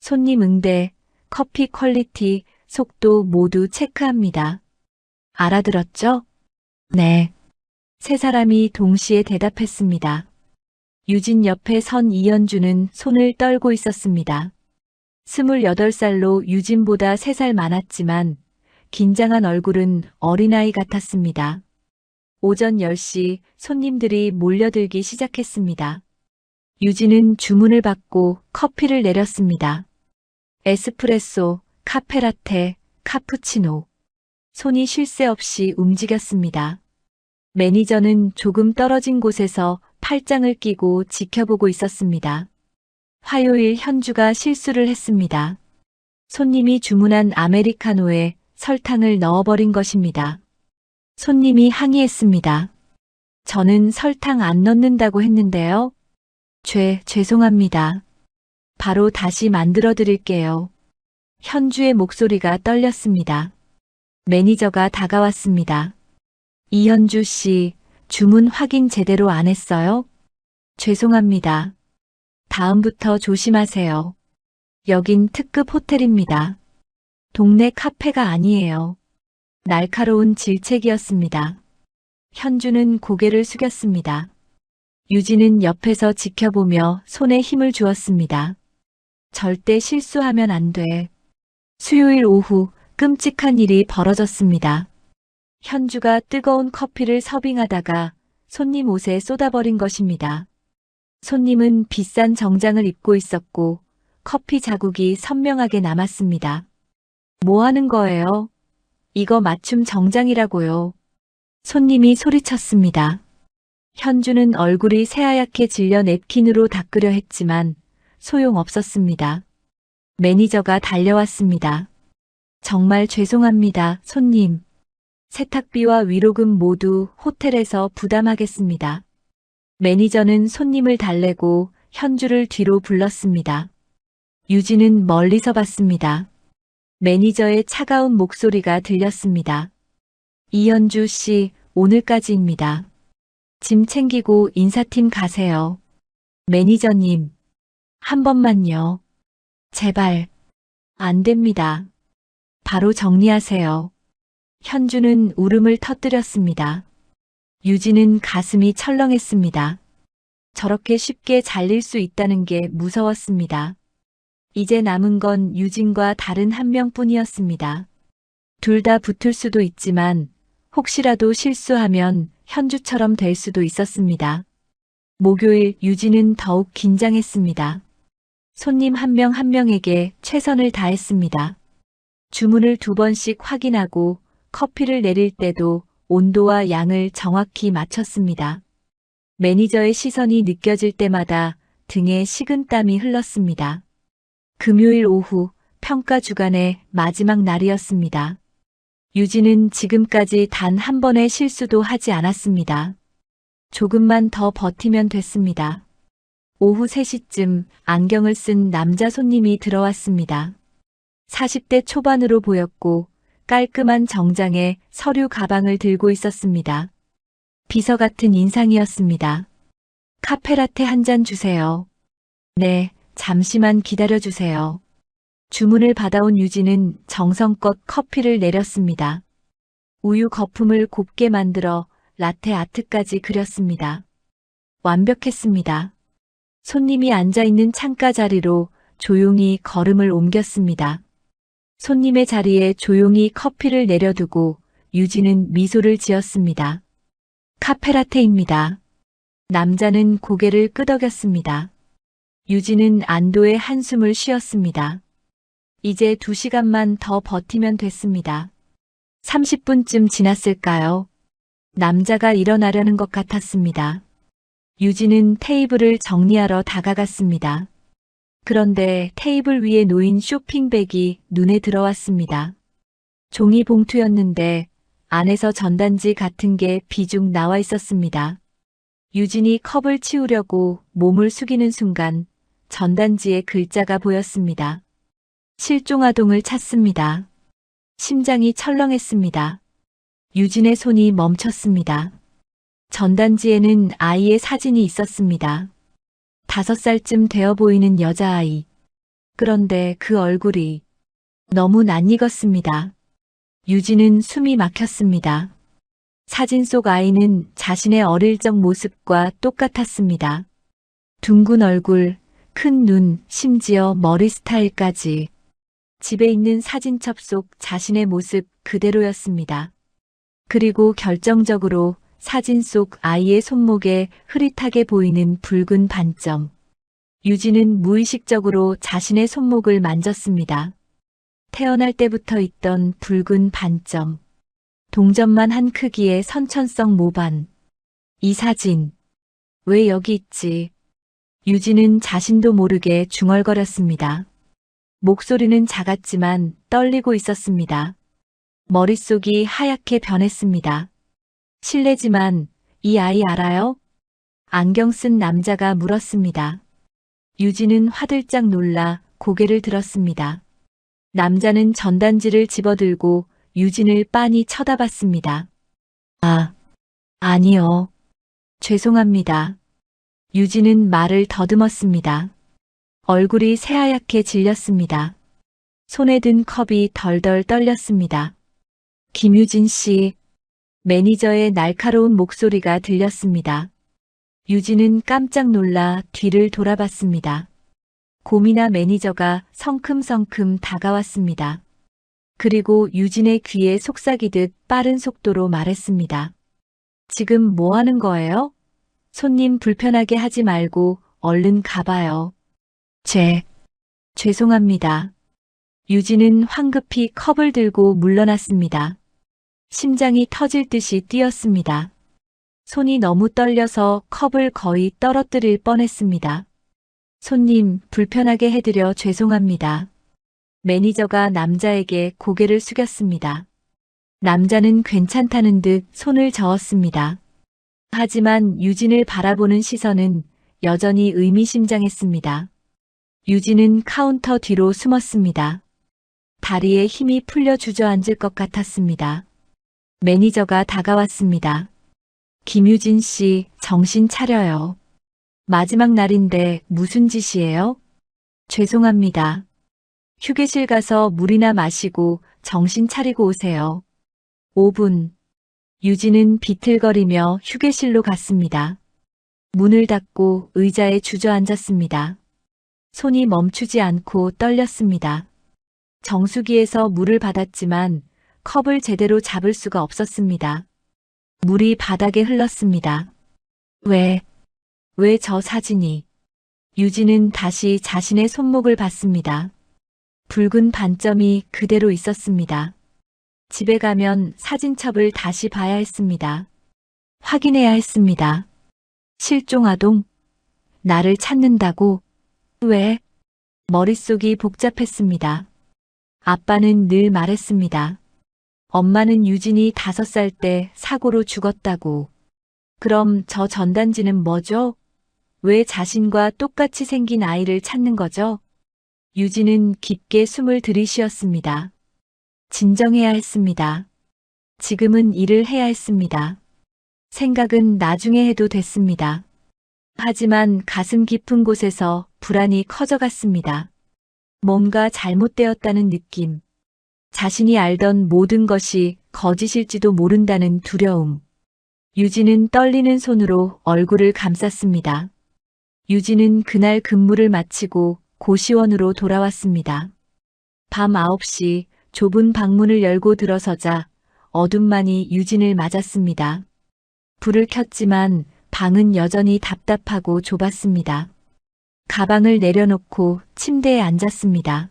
손님 응대, 커피 퀄리티, 속도 모두 체크합니다. 알아들었죠? 네. 3사람이 동시에 대답했습니다. 유진 옆에 선 이현주는 손을 떨고 있었습니다. 28살로 유진보다 3살 많았지만 긴장한 얼굴은 어린아이 같았습니다. 오전 10시 손님들이 몰려들기 시작했습니다. 유진은 주문을 받고 커피를 내렸습니다. 에스프레소, 카페라테, 카푸치노. 손이 쉴 새 없이 움직였습니다. 매니저는 조금 떨어진 곳에서 팔짱을 끼고 지켜보고 있었습니다. 화요일 현주가 실수를 했습니다. 손님이 주문한 아메리카노에 설탕을 넣어버린 것입니다. 손님이 항의했습니다. 저는 설탕 안 넣는다고 했는데요. 죄송합니다. 바로 다시 만들어 드릴게요. 현주의 목소리가 떨렸습니다. 매니저가 다가왔습니다. 이현주 씨, 주문 확인 제대로 안 했어요? 죄송합니다. 다음부터 조심하세요. 여긴 특급 호텔입니다. 동네 카페가 아니에요. 날카로운 질책이었습니다. 현주는 고개를 숙였습니다. 유진은 옆에서 지켜보며 손에 힘을 주었습니다. 절대 실수하면 안 돼. 수요일 오후 끔찍한 일이 벌어졌습니다. 현주가 뜨거운 커피를 서빙하다가 손님 옷에 쏟아버린 것입니다. 손님은 비싼 정장을 입고 있었고 커피 자국이 선명하게 남았습니다. 뭐 하는 거예요? 이거 맞춤 정장이라고요. 손님이 소리쳤습니다. 현주는 얼굴이 새하얗게 질려 냅킨으로 닦으려 했지만 소용없었습니다. 매니저가 달려왔습니다. 정말 죄송합니다, 손님. 세탁비와 위로금 모두 호텔에서 부담하겠습니다. 매니저는 손님을 달래고 현주를 뒤로 불렀습니다. 유진은 멀리서 봤습니다. 매니저의 차가운 목소리가 들렸습니다. 이현주 씨, 오늘까지입니다. 짐 챙기고 인사팀 가세요. 매니저님, 한 번만요. 제발. 안 됩니다. 바로 정리하세요. 현주는 울음을 터뜨렸습니다. 유진은 가슴이 철렁했습니다. 저렇게 쉽게 잘릴 수 있다는 게 무서웠습니다. 이제 남은 건 유진과 다른 한 명뿐이었습니다. 둘 다 붙을 수도 있지만 혹시라도 실수하면 현주처럼 될 수도 있었습니다. 목요일 유진은 더욱 긴장했습니다. 손님 한 명 한 명에게 최선을 다했습니다. 주문을 2번씩 확인하고 커피를 내릴 때도 온도와 양을 정확히 맞췄습니다. 매니저의 시선이 느껴질 때마다 등에 식은땀이 흘렀습니다. 금요일 오후 평가 주간의 마지막 날이었습니다. 유진은 지금까지 단 한 번의 실수도 하지 않았습니다. 조금만 더 버티면 됐습니다. 오후 3시쯤 안경을 쓴 남자 손님이 들어왔습니다. 40대 초반으로 보였고 깔끔한 정장에 서류 가방을 들고 있었습니다. 비서 같은 인상이었습니다. 카페라테 한 잔 주세요. 네, 잠시만 기다려주세요. 주문을 받아온 유진은 정성껏 커피를 내렸습니다. 우유 거품을 곱게 만들어 라테 아트까지 그렸습니다. 완벽했습니다. 손님이 앉아있는 창가 자리로 조용히 걸음을 옮겼습니다. 손님의 자리에 조용히 커피를 내려두고 유진은 미소를 지었습니다. 카페라테입니다. 남자는 고개를 끄덕였습니다. 유진은 안도의 한숨을 쉬었습니다. 이제 2시간만 더 버티면 됐습니다. 30분쯤 지났을까요? 남자가 일어나려는 것 같았습니다. 유진은 테이블을 정리하러 다가갔습니다. 그런데 테이블 위에 놓인 쇼핑백이 눈에 들어왔습니다. 종이 봉투였는데 안에서 전단지 같은 게 비중 나와 있었습니다. 유진이 컵을 치우려고 몸을 숙이는 순간 전단지에 글자가 보였습니다. 실종아동을 찾습니다. 심장이 철렁했습니다. 유진의 손이 멈췄습니다. 전단지에는 아이의 사진이 있었습니다. 5살쯤 되어 보이는 여자아이. 그런데 그 얼굴이 너무 낯익었습니다. 유진은 숨이 막혔습니다. 사진 속 아이는 자신의 어릴 적 모습과 똑같았습니다. 둥근 얼굴, 큰 눈, 심지어 머리 스타일까지. 집에 있는 사진첩 속 자신의 모습 그대로였습니다. 그리고 결정적으로 사진 속 아이의 손목에 흐릿하게 보이는 붉은 반점. 유진은 무의식적으로 자신의 손목을 만졌습니다. 태어날 때부터 있던 붉은 반점. 동전만 한 크기의 선천성 모반. 이 사진. 왜 여기 있지? 유진은 자신도 모르게 중얼거렸습니다. 목소리는 작았지만 떨리고 있었습니다. 머릿속이 하얗게 변했습니다. 실례지만 이 아이 알아요? 안경 쓴 남자가 물었습니다. 유진은 화들짝 놀라 고개를 들었습니다. 남자는 전단지를 집어들고 유진을 빤히 쳐다봤습니다. 아니요. 죄송합니다. 유진은 말을 더듬었습니다. 얼굴이 새하얗게 질렸습니다. 손에 든 컵이 덜덜 떨렸습니다. 김유진 씨, 매니저의 날카로운 목소리가 들렸습니다. 유진은 깜짝 놀라 뒤를 돌아봤습니다. 고미나 매니저가 성큼성큼 다가왔습니다. 그리고 유진의 귀에 속삭이듯 빠른 속도로 말했습니다. 지금 뭐 하는 거예요? 손님 불편하게 하지 말고 얼른 가봐요. 죄송합니다. 유진은 황급히 컵을 들고 물러났습니다. 심장이 터질 듯이 뛰었습니다. 손이 너무 떨려서 컵을 거의 떨어뜨릴 뻔했습니다. 손님, 불편하게 해드려 죄송합니다. 매니저가 남자에게 고개를 숙였습니다. 남자는 괜찮다는 듯 손을 저었습니다. 하지만 유진을 바라보는 시선은 여전히 의미심장했습니다. 유진은 카운터 뒤로 숨었습니다. 다리에 힘이 풀려 주저앉을 것 같았습니다. 매니저가 다가왔습니다. 김유진 씨, 정신 차려요. 마지막 날인데 무슨 짓이에요? 죄송합니다. 휴게실 가서 물이나 마시고 정신 차리고 오세요. 5분. 유진은 비틀거리며 휴게실로 갔습니다. 문을 닫고 의자에 주저앉았습니다. 손이 멈추지 않고 떨렸습니다. 정수기에서 물을 받았지만 컵을 제대로 잡을 수가 없었습니다. 물이 바닥에 흘렀습니다. 왜 저 사진이? 유진은 다시 자신의 손목을 봤습니다. 붉은 반점이 그대로 있었습니다. 집에 가면 사진첩을 다시 봐야 했습니다. 확인해야 했습니다. 실종아동? 나를 찾는다고? 왜? 머릿속이 복잡했습니다. 아빠는 늘 말했습니다. 엄마는 유진이 5살 때 사고로 죽었다고. 그럼 저 전단지는 뭐죠? 왜 자신과 똑같이 생긴 아이를 찾는 거죠? 유진은 깊게 숨을 들이쉬었습니다. 진정해야 했습니다. 지금은 일을 해야 했습니다. 생각은 나중에 해도 됐습니다. 하지만 가슴 깊은 곳에서 불안이 커져갔습니다. 뭔가 잘못되었다는 느낌. 자신이 알던 모든 것이 거짓일지도 모른다는 두려움. 유진은 떨리는 손으로 얼굴을 감쌌습니다. 유진은 그날 근무를 마치고 고시원으로 돌아왔습니다. 밤 9시 좁은 방문을 열고 들어서자 어둠만이 유진을 맞았습니다. 불을 켰지만 방은 여전히 답답하고 좁았습니다. 가방을 내려놓고 침대에 앉았습니다.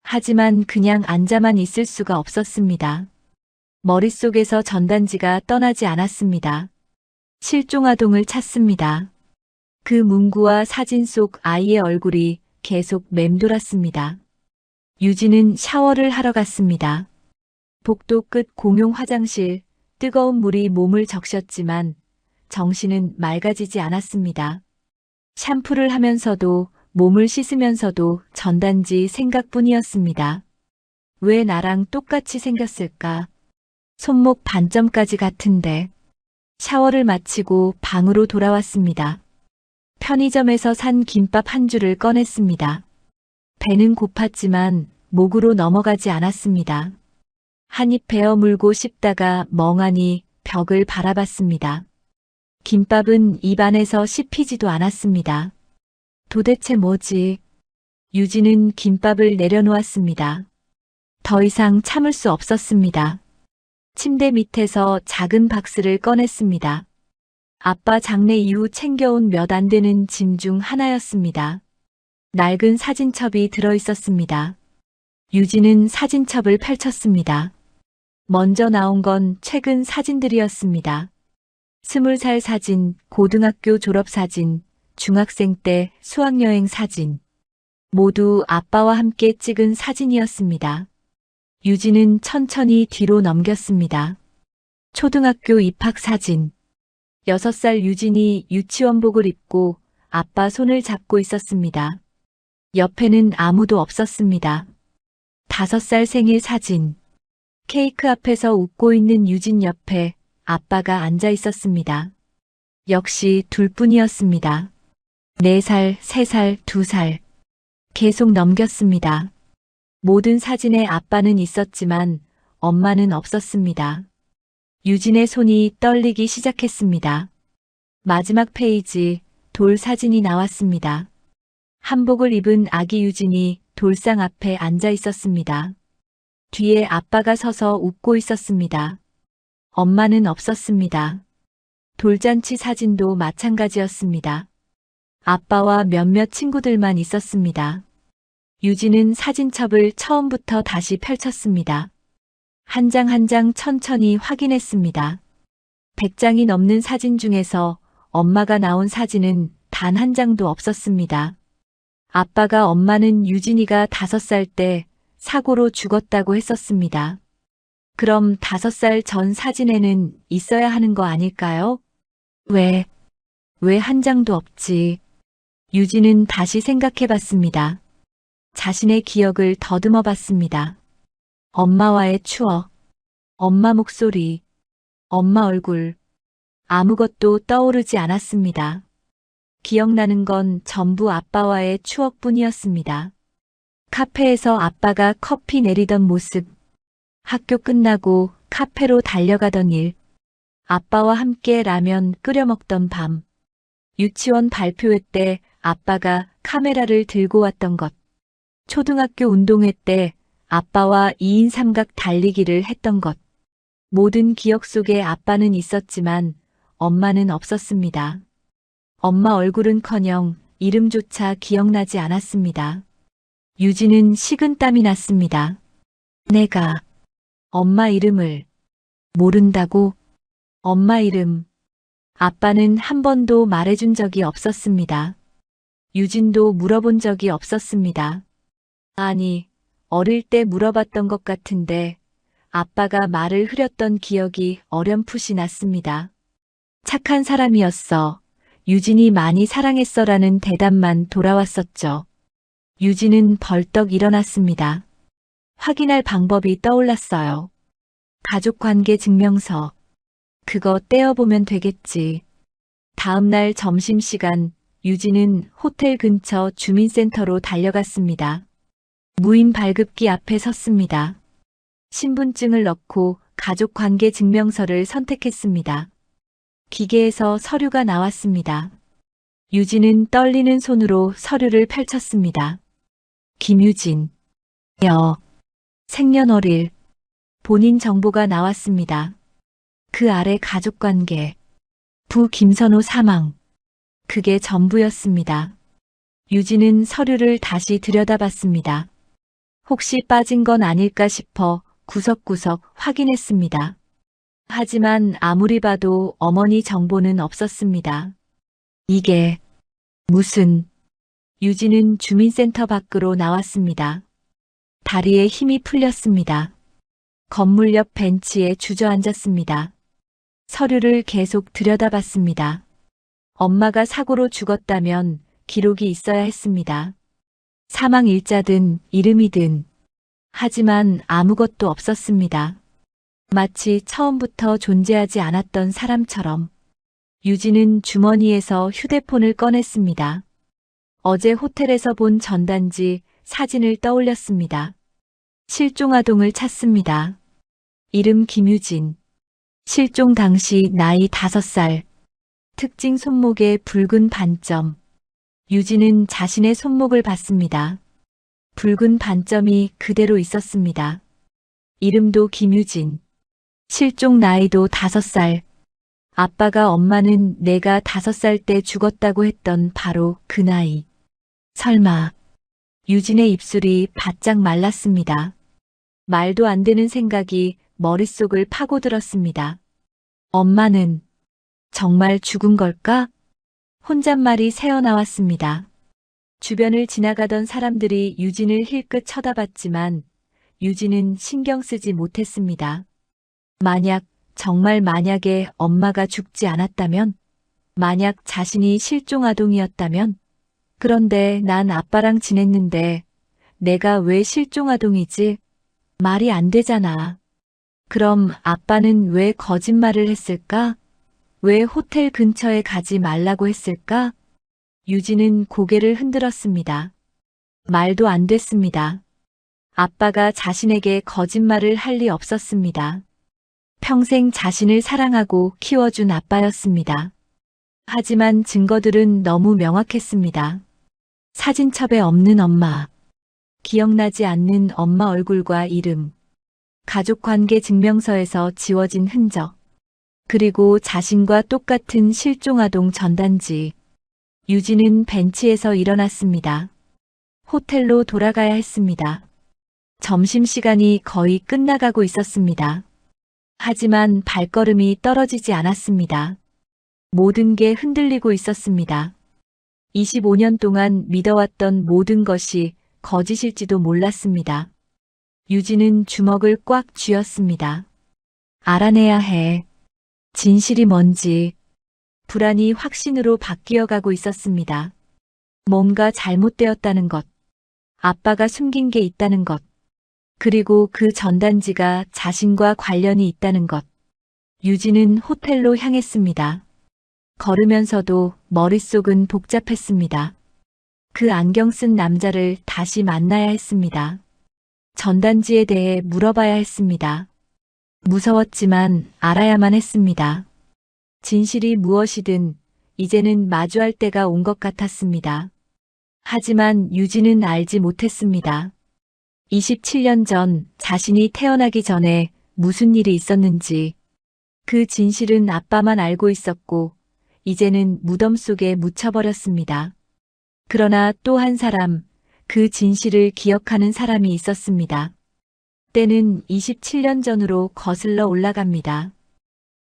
하지만 그냥 앉아만 있을 수가 없었습니다. 머릿속에서 전단지가 떠나지 않았습니다. 실종아동을 찾습니다. 그 문구와 사진 속 아이의 얼굴이 계속 맴돌았습니다. 유진은 샤워를 하러 갔습니다. 복도 끝 공용 화장실, 뜨거운 물이 몸을 적셨지만 정신은 맑아지지 않았습니다. 샴푸를 하면서도 몸을 씻으면서도 전단지 생각뿐이었습니다. 왜 나랑 똑같이 생겼을까? 손목 반점까지 같은데. 샤워를 마치고 방으로 돌아왔습니다. 편의점에서 산 김밥 한 줄을 꺼냈습니다. 배는 고팠지만 목으로 넘어가지 않았습니다. 한 입 베어 물고 씹다가 멍하니 벽을 바라봤습니다. 김밥은 입 안에서 씹히지도 않았습니다. 도대체 뭐지? 유진은 김밥을 내려놓았습니다. 더 이상 참을 수 없었습니다. 침대 밑에서 작은 박스를 꺼냈습니다. 아빠 장례 이후 챙겨온 몇 안 되는 짐 중 하나였습니다. 낡은 사진첩이 들어있었습니다. 유진은 사진첩을 펼쳤습니다. 먼저 나온 건 최근 사진들이었습니다. 20살 사진, 고등학교 졸업 사진, 중학생 때 수학여행 사진. 모두 아빠와 함께 찍은 사진이었습니다. 유진은 천천히 뒤로 넘겼습니다. 초등학교 입학 사진. 6살 유진이 유치원복을 입고 아빠 손을 잡고 있었습니다. 옆에는 아무도 없었습니다. 5살 생일 사진. 케이크 앞에서 웃고 있는 유진 옆에 아빠가 앉아 있었습니다. 역시 둘뿐이었습니다. 4살, 3살, 2살. 계속 넘겼습니다. 모든 사진에 아빠는 있었지만 엄마는 없었습니다. 유진의 손이 떨리기 시작했습니다. 마지막 페이지, 돌 사진이 나왔습니다. 한복을 입은 아기 유진이 돌상 앞에 앉아 있었습니다. 뒤에 아빠가 서서 웃고 있었습니다. 엄마는 없었습니다. 돌잔치 사진도 마찬가지였습니다. 아빠와 몇몇 친구들만 있었습니다. 유진은 사진첩을 처음부터 다시 펼쳤습니다. 한 장 한 장 천천히 확인했습니다. 100장이 넘는 사진 중에서 엄마가 나온 사진은 단 한 장도 없었습니다. 아빠가 엄마는 유진이가 5살 때 사고로 죽었다고 했었습니다. 그럼 5살 전 사진에는 있어야 하는 거 아닐까요? 왜 한 장도 없지? 유진은 다시 생각해 봤습니다. 자신의 기억을 더듬어 봤습니다. 엄마와의 추억, 엄마 목소리, 엄마 얼굴, 아무것도 떠오르지 않았습니다. 기억나는 건 전부 아빠와의 추억뿐이었습니다. 카페에서 아빠가 커피 내리던 모습, 학교 끝나고 카페로 달려가던 일, 아빠와 함께 라면 끓여 먹던 밤, 유치원 발표회 때 아빠가 카메라를 들고 왔던 것, 초등학교 운동회 때 아빠와 2인 삼각 달리기를 했던 것. 모든 기억 속에 아빠는 있었지만 엄마는 없었습니다. 엄마 얼굴은커녕 이름조차 기억나지 않았습니다. 유진은 식은땀이 났습니다. 내가 엄마 이름을 모른다고? 엄마 이름. 아빠는 한 번도 말해준 적이 없었습니다. 유진도 물어본 적이 없었습니다. 아니, 어릴 때 물어봤던 것 같은데 아빠가 말을 흐렸던 기억이 어렴풋이 났습니다. 착한 사람이었어. 유진이 많이 사랑했어라는 대답만 돌아왔었죠. 유진은 벌떡 일어났습니다. 확인할 방법이 떠올랐어요. 가족관계 증명서. 그거 떼어보면 되겠지. 다음 날 점심시간 유진은 호텔 근처 주민센터로 달려갔습니다. 무인 발급기 앞에 섰습니다. 신분증을 넣고 가족관계 증명서를 선택했습니다. 기계에서 서류가 나왔습니다. 유진은 떨리는 손으로 서류를 펼쳤습니다. 김유진, 생년월일, 본인 정보가 나왔습니다. 그 아래 가족관계, 부 김선호 사망. 그게 전부였습니다. 유진은 서류를 다시 들여다봤습니다. 혹시 빠진 건 아닐까 싶어 구석구석 확인했습니다. 하지만 아무리 봐도 어머니 정보는 없었습니다. 이게 무슨... 유진은 주민센터 밖으로 나왔습니다. 다리에 힘이 풀렸습니다. 건물 옆 벤치에 주저앉았습니다. 서류를 계속 들여다봤습니다. 엄마가 사고로 죽었다면 기록이 있어야 했습니다. 사망 일자든 이름이든. 하지만 아무것도 없었습니다. 마치 처음부터 존재하지 않았던 사람처럼. 유진은 주머니에서 휴대폰을 꺼냈습니다. 어제 호텔에서 본 전단지 사진을 떠올렸습니다. 실종아동을 찾습니다. 이름 김유진. 실종 당시 나이 5살. 특징 손목에 붉은 반점. 유진은 자신의 손목을 봤습니다. 붉은 반점이 그대로 있었습니다. 이름도 김유진. 실종 나이도 5살. 아빠가 엄마는 내가 5살 때 죽었다고 했던 바로 그 나이. 설마. 유진의 입술이 바짝 말랐습니다. 말도 안 되는 생각이 머릿속을 파고들었습니다. 엄마는 정말 죽은 걸까? 혼잣말이 새어나왔습니다. 주변을 지나가던 사람들이 유진을 힐끗 쳐다봤지만 유진은 신경 쓰지 못했습니다. 정말 만약에 엄마가 죽지 않았다면? 만약 자신이 실종아동이었다면? 그런데 난 아빠랑 지냈는데 내가 왜 실종아동이지? 말이 안 되잖아. 그럼 아빠는 왜 거짓말을 했을까? 왜 호텔 근처에 가지 말라고 했을까? 유진은 고개를 흔들었습니다. 말도 안 됐습니다. 아빠가 자신에게 거짓말을 할 리 없었습니다. 평생 자신을 사랑하고 키워준 아빠였습니다. 하지만 증거들은 너무 명확했습니다. 사진첩에 없는 엄마, 기억나지 않는 엄마 얼굴과 이름, 가족관계 증명서에서 지워진 흔적, 그리고 자신과 똑같은 실종아동 전단지. 유진은 벤치에서 일어났습니다. 호텔로 돌아가야 했습니다. 점심시간이 거의 끝나가고 있었습니다. 하지만 발걸음이 떨어지지 않았습니다. 모든 게 흔들리고 있었습니다. 25년 동안 믿어왔던 모든 것이 거짓일지도 몰랐습니다. 유진은 주먹을 꽉 쥐었습니다. 알아내야 해. 진실이 뭔지. 불안이 확신으로 바뀌어가고 있었습니다. 뭔가 잘못되었다는 것. 아빠가 숨긴 게 있다는 것. 그리고 그 전단지가 자신과 관련이 있다는 것. 유진은 호텔로 향했습니다. 걸으면서도 머릿속은 복잡했습니다. 그 안경 쓴 남자를 다시 만나야 했습니다. 전단지에 대해 물어봐야 했습니다. 무서웠지만 알아야만 했습니다. 진실이 무엇이든 이제는 마주할 때가 온 것 같았습니다. 하지만 유진은 알지 못했습니다. 27년 전 자신이 태어나기 전에 무슨 일이 있었는지. 그 진실은 아빠만 알고 있었고 이제는 무덤 속에 묻혀버렸습니다. 그러나 또 한 사람, 그 진실을 기억하는 사람이 있었습니다. 때는 27년 전으로 거슬러 올라갑니다.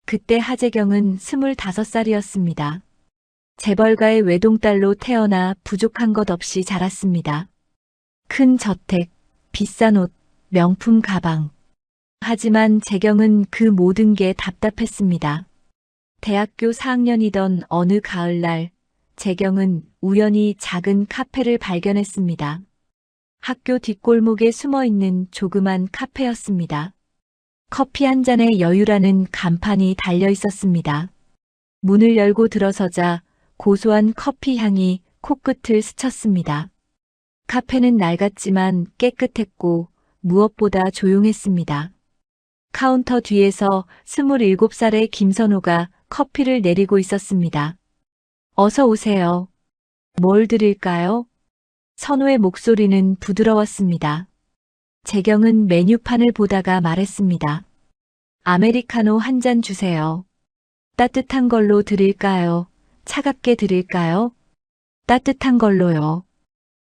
그때 하재경은 25살이었습니다. 재벌가의 외동딸로 태어나 부족한 것 없이 자랐습니다. 큰 저택, 비싼 옷, 명품 가방. 하지만 재경은 그 모든 게 답답했습니다. 대학교 4학년이던 어느 가을날, 재경은 우연히 작은 카페를 발견했습니다. 학교 뒷골목에 숨어있는 조그만 카페였습니다. 커피 한 잔의 여유라는 간판이 달려 있었습니다. 문을 열고 들어서자 고소한 커피 향이 코끝을 스쳤습니다. 카페는 낡았지만 깨끗했고 무엇보다 조용했습니다. 카운터 뒤에서 27살의 김선호가 커피를 내리고 있었습니다. 어서 오세요. 뭘 드릴까요? 선호의 목소리는 부드러웠습니다. 재경은 메뉴판을 보다가 말했습니다. 아메리카노 한 잔 주세요. 따뜻한 걸로 드릴까요? 차갑게 드릴까요? 따뜻한 걸로요.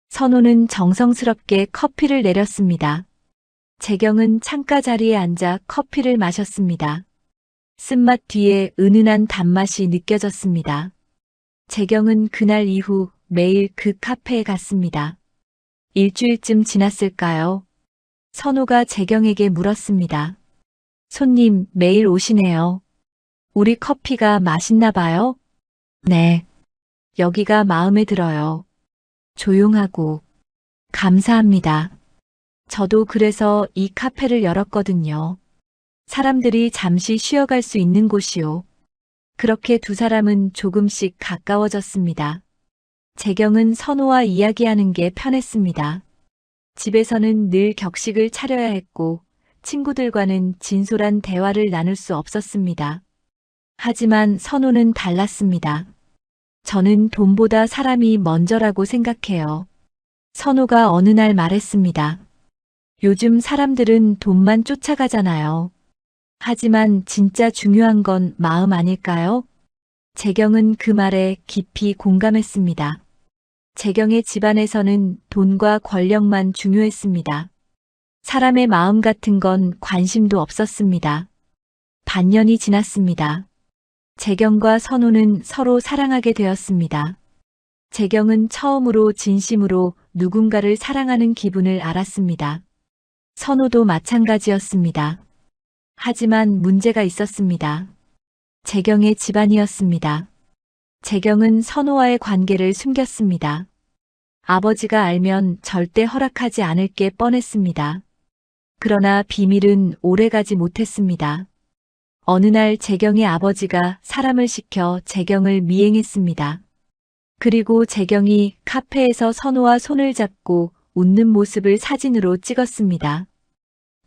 선호는 정성스럽게 커피를 내렸습니다. 재경은 창가 자리에 앉아 커피를 마셨습니다. 쓴맛 뒤에 은은한 단맛이 느껴졌습니다. 재경은 그날 이후 매일 그 카페에 갔습니다. 일주일쯤 지났을까요? 선호가 재경에게 물었습니다. 손님 매일 오시네요. 우리 커피가 맛있나 봐요? 네. 여기가 마음에 들어요. 조용하고 감사합니다. 저도 그래서 이 카페를 열었거든요. 사람들이 잠시 쉬어갈 수 있는 곳이요. 그렇게 두 사람은 조금씩 가까워졌습니다. 재경은 선호와 이야기하는 게 편했습니다. 집에서는 늘 격식을 차려야 했고 친구들과는 진솔한 대화를 나눌 수 없었습니다. 하지만 선호는 달랐습니다. 저는 돈보다 사람이 먼저라고 생각해요. 선호가 어느 날 말했습니다. 요즘 사람들은 돈만 쫓아가잖아요. 하지만 진짜 중요한 건 마음 아닐까요? 재경은 그 말에 깊이 공감했습니다. 재경의 집안에서는 돈과 권력만 중요했습니다. 사람의 마음 같은 건 관심도 없었습니다. 반년이 지났습니다. 재경과 선호는 서로 사랑하게 되었습니다. 재경은 처음으로 진심으로 누군가를 사랑하는 기분을 알았습니다. 선호도 마찬가지였습니다. 하지만 문제가 있었습니다. 재경의 집안이었습니다. 재경은 선호와의 관계를 숨겼습니다. 아버지가 알면 절대 허락하지 않을 게 뻔했습니다. 그러나 비밀은 오래가지 못했습니다. 어느 날 재경의 아버지가 사람을 시켜 재경을 미행했습니다. 그리고 재경이 카페에서 선호와 손을 잡고 웃는 모습을 사진으로 찍었습니다.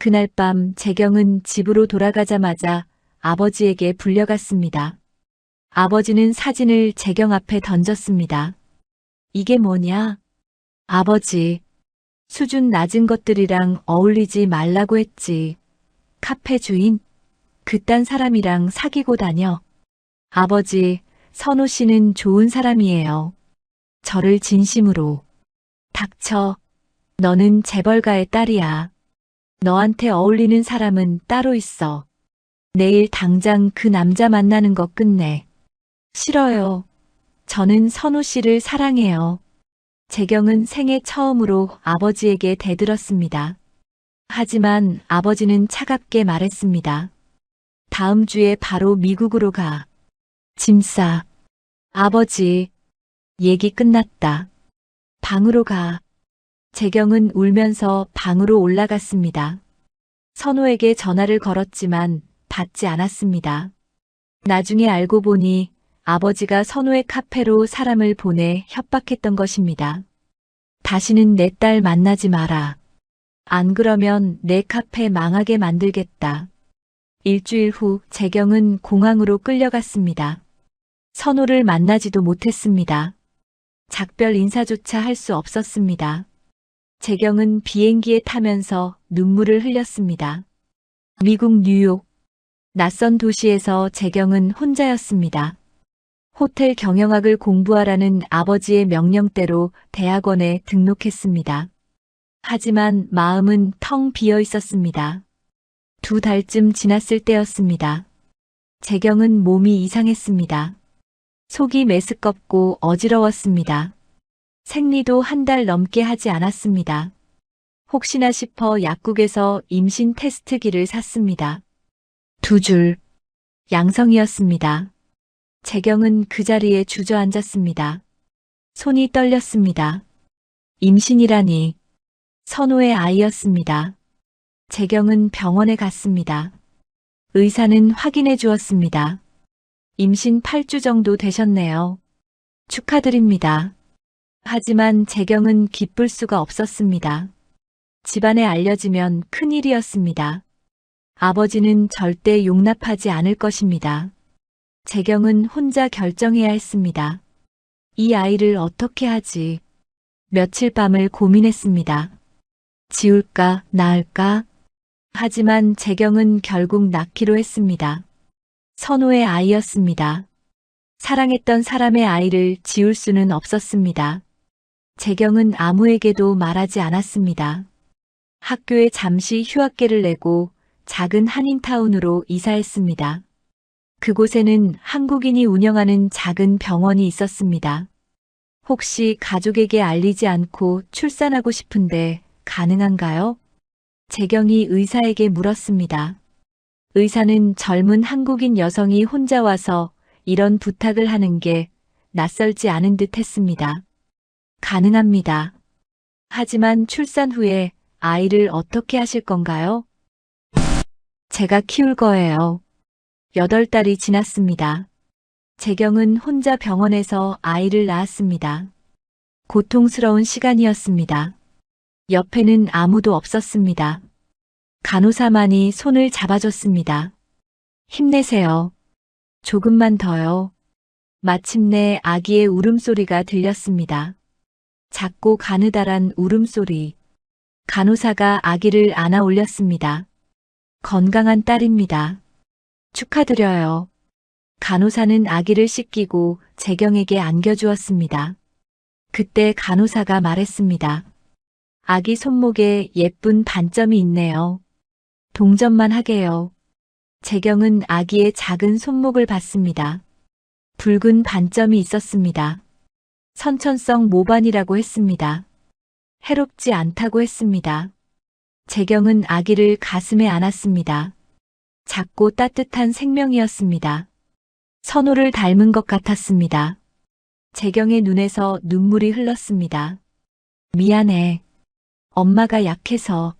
그날 밤 재경은 집으로 돌아가자마자 아버지에게 불려갔습니다. 아버지는 사진을 재경 앞에 던졌습니다. 이게 뭐냐? 아버지, 수준 낮은 것들이랑 어울리지 말라고 했지. 카페 주인? 그딴 사람이랑 사귀고 다녀. 아버지, 선호 씨는 좋은 사람이에요. 저를 진심으로. 닥쳐. 너는 재벌가의 딸이야. 너한테 어울리는 사람은 따로 있어. 내일 당장 그 남자 만나는 거 끝내. 싫어요. 저는 선호 씨를 사랑해요. 재경은 생애 처음으로 아버지에게 대들었습니다. 하지만 아버지는 차갑게 말했습니다. 다음 주에 바로 미국으로 가. 짐 싸. 아버지, 얘기 끝났다. 방으로 가. 재경은 울면서 방으로 올라갔습니다. 선호에게 전화를 걸었지만 받지 않았습니다. 나중에 알고 보니 아버지가 선호의 카페로 사람을 보내 협박했던 것입니다. 다시는 내 딸 만나지 마라. 안 그러면 내 카페 망하게 만들겠다. 일주일 후 재경은 공항으로 끌려갔습니다. 선호를 만나지도 못했습니다. 작별 인사조차 할 수 없었습니다. 재경은 비행기에 타면서 눈물을 흘렸습니다. 미국 뉴욕. 낯선 도시에서 재경은 혼자였습니다. 호텔 경영학을 공부하라는 아버지의 명령대로 대학원에 등록했습니다. 하지만 마음은 텅 비어 있었습니다. 2달쯤 지났을 때였습니다. 재경은 몸이 이상했습니다. 속이 메스껍고 어지러웠습니다. 생리도 1달 넘게 하지 않았습니다. 혹시나 싶어 약국에서 임신 테스트기를 샀습니다. 2줄. 양성이었습니다. 재경은 그 자리에 주저앉았습니다. 손이 떨렸습니다. 임신이라니. 선호의 아이였습니다. 재경은 병원에 갔습니다. 의사는 확인해 주었습니다. 임신 8주 정도 되셨네요. 축하드립니다. 하지만 재경은 기쁠 수가 없었습니다. 집안에 알려지면 큰일이었습니다. 아버지는 절대 용납하지 않을 것입니다. 재경은 혼자 결정해야 했습니다. 이 아이를 어떻게 하지? 며칠 밤을 고민했습니다. 지울까, 낳을까? 하지만 재경은 결국 낳기로 했습니다. 선호의 아이였습니다. 사랑했던 사람의 아이를 지울 수는 없었습니다. 재경은 아무에게도 말하지 않았습니다. 학교에 잠시 휴학계를 내고 작은 한인타운으로 이사했습니다. 그곳에는 한국인이 운영하는 작은 병원이 있었습니다. 혹시 가족에게 알리지 않고 출산하고 싶은데 가능한가요? 재경이 의사에게 물었습니다. 의사는 젊은 한국인 여성이 혼자 와서 이런 부탁을 하는 게 낯설지 않은 듯 했습니다. 가능합니다. 하지만 출산 후에 아이를 어떻게 하실 건가요? 제가 키울 거예요. 8달이 지났습니다. 재경은 혼자 병원에서 아이를 낳았습니다. 고통스러운 시간이었습니다. 옆에는 아무도 없었습니다. 간호사만이 손을 잡아줬습니다. 힘내세요. 조금만 더요. 마침내 아기의 울음소리가 들렸습니다. 작고 가느다란 울음소리. 간호사가 아기를 안아 올렸습니다. 건강한 딸입니다. 축하드려요. 간호사는 아기를 씻기고 재경에게 안겨주었습니다. 그때 간호사가 말했습니다. 아기 손목에 예쁜 반점이 있네요. 동전만 하게요. 재경은 아기의 작은 손목을 봤습니다. 붉은 반점이 있었습니다. 선천성 모반이라고 했습니다. 해롭지 않다고 했습니다. 재경은 아기를 가슴에 안았습니다. 작고 따뜻한 생명이었습니다. 선호를 닮은 것 같았습니다. 재경의 눈에서 눈물이 흘렀습니다. 미안해. 엄마가 약해서.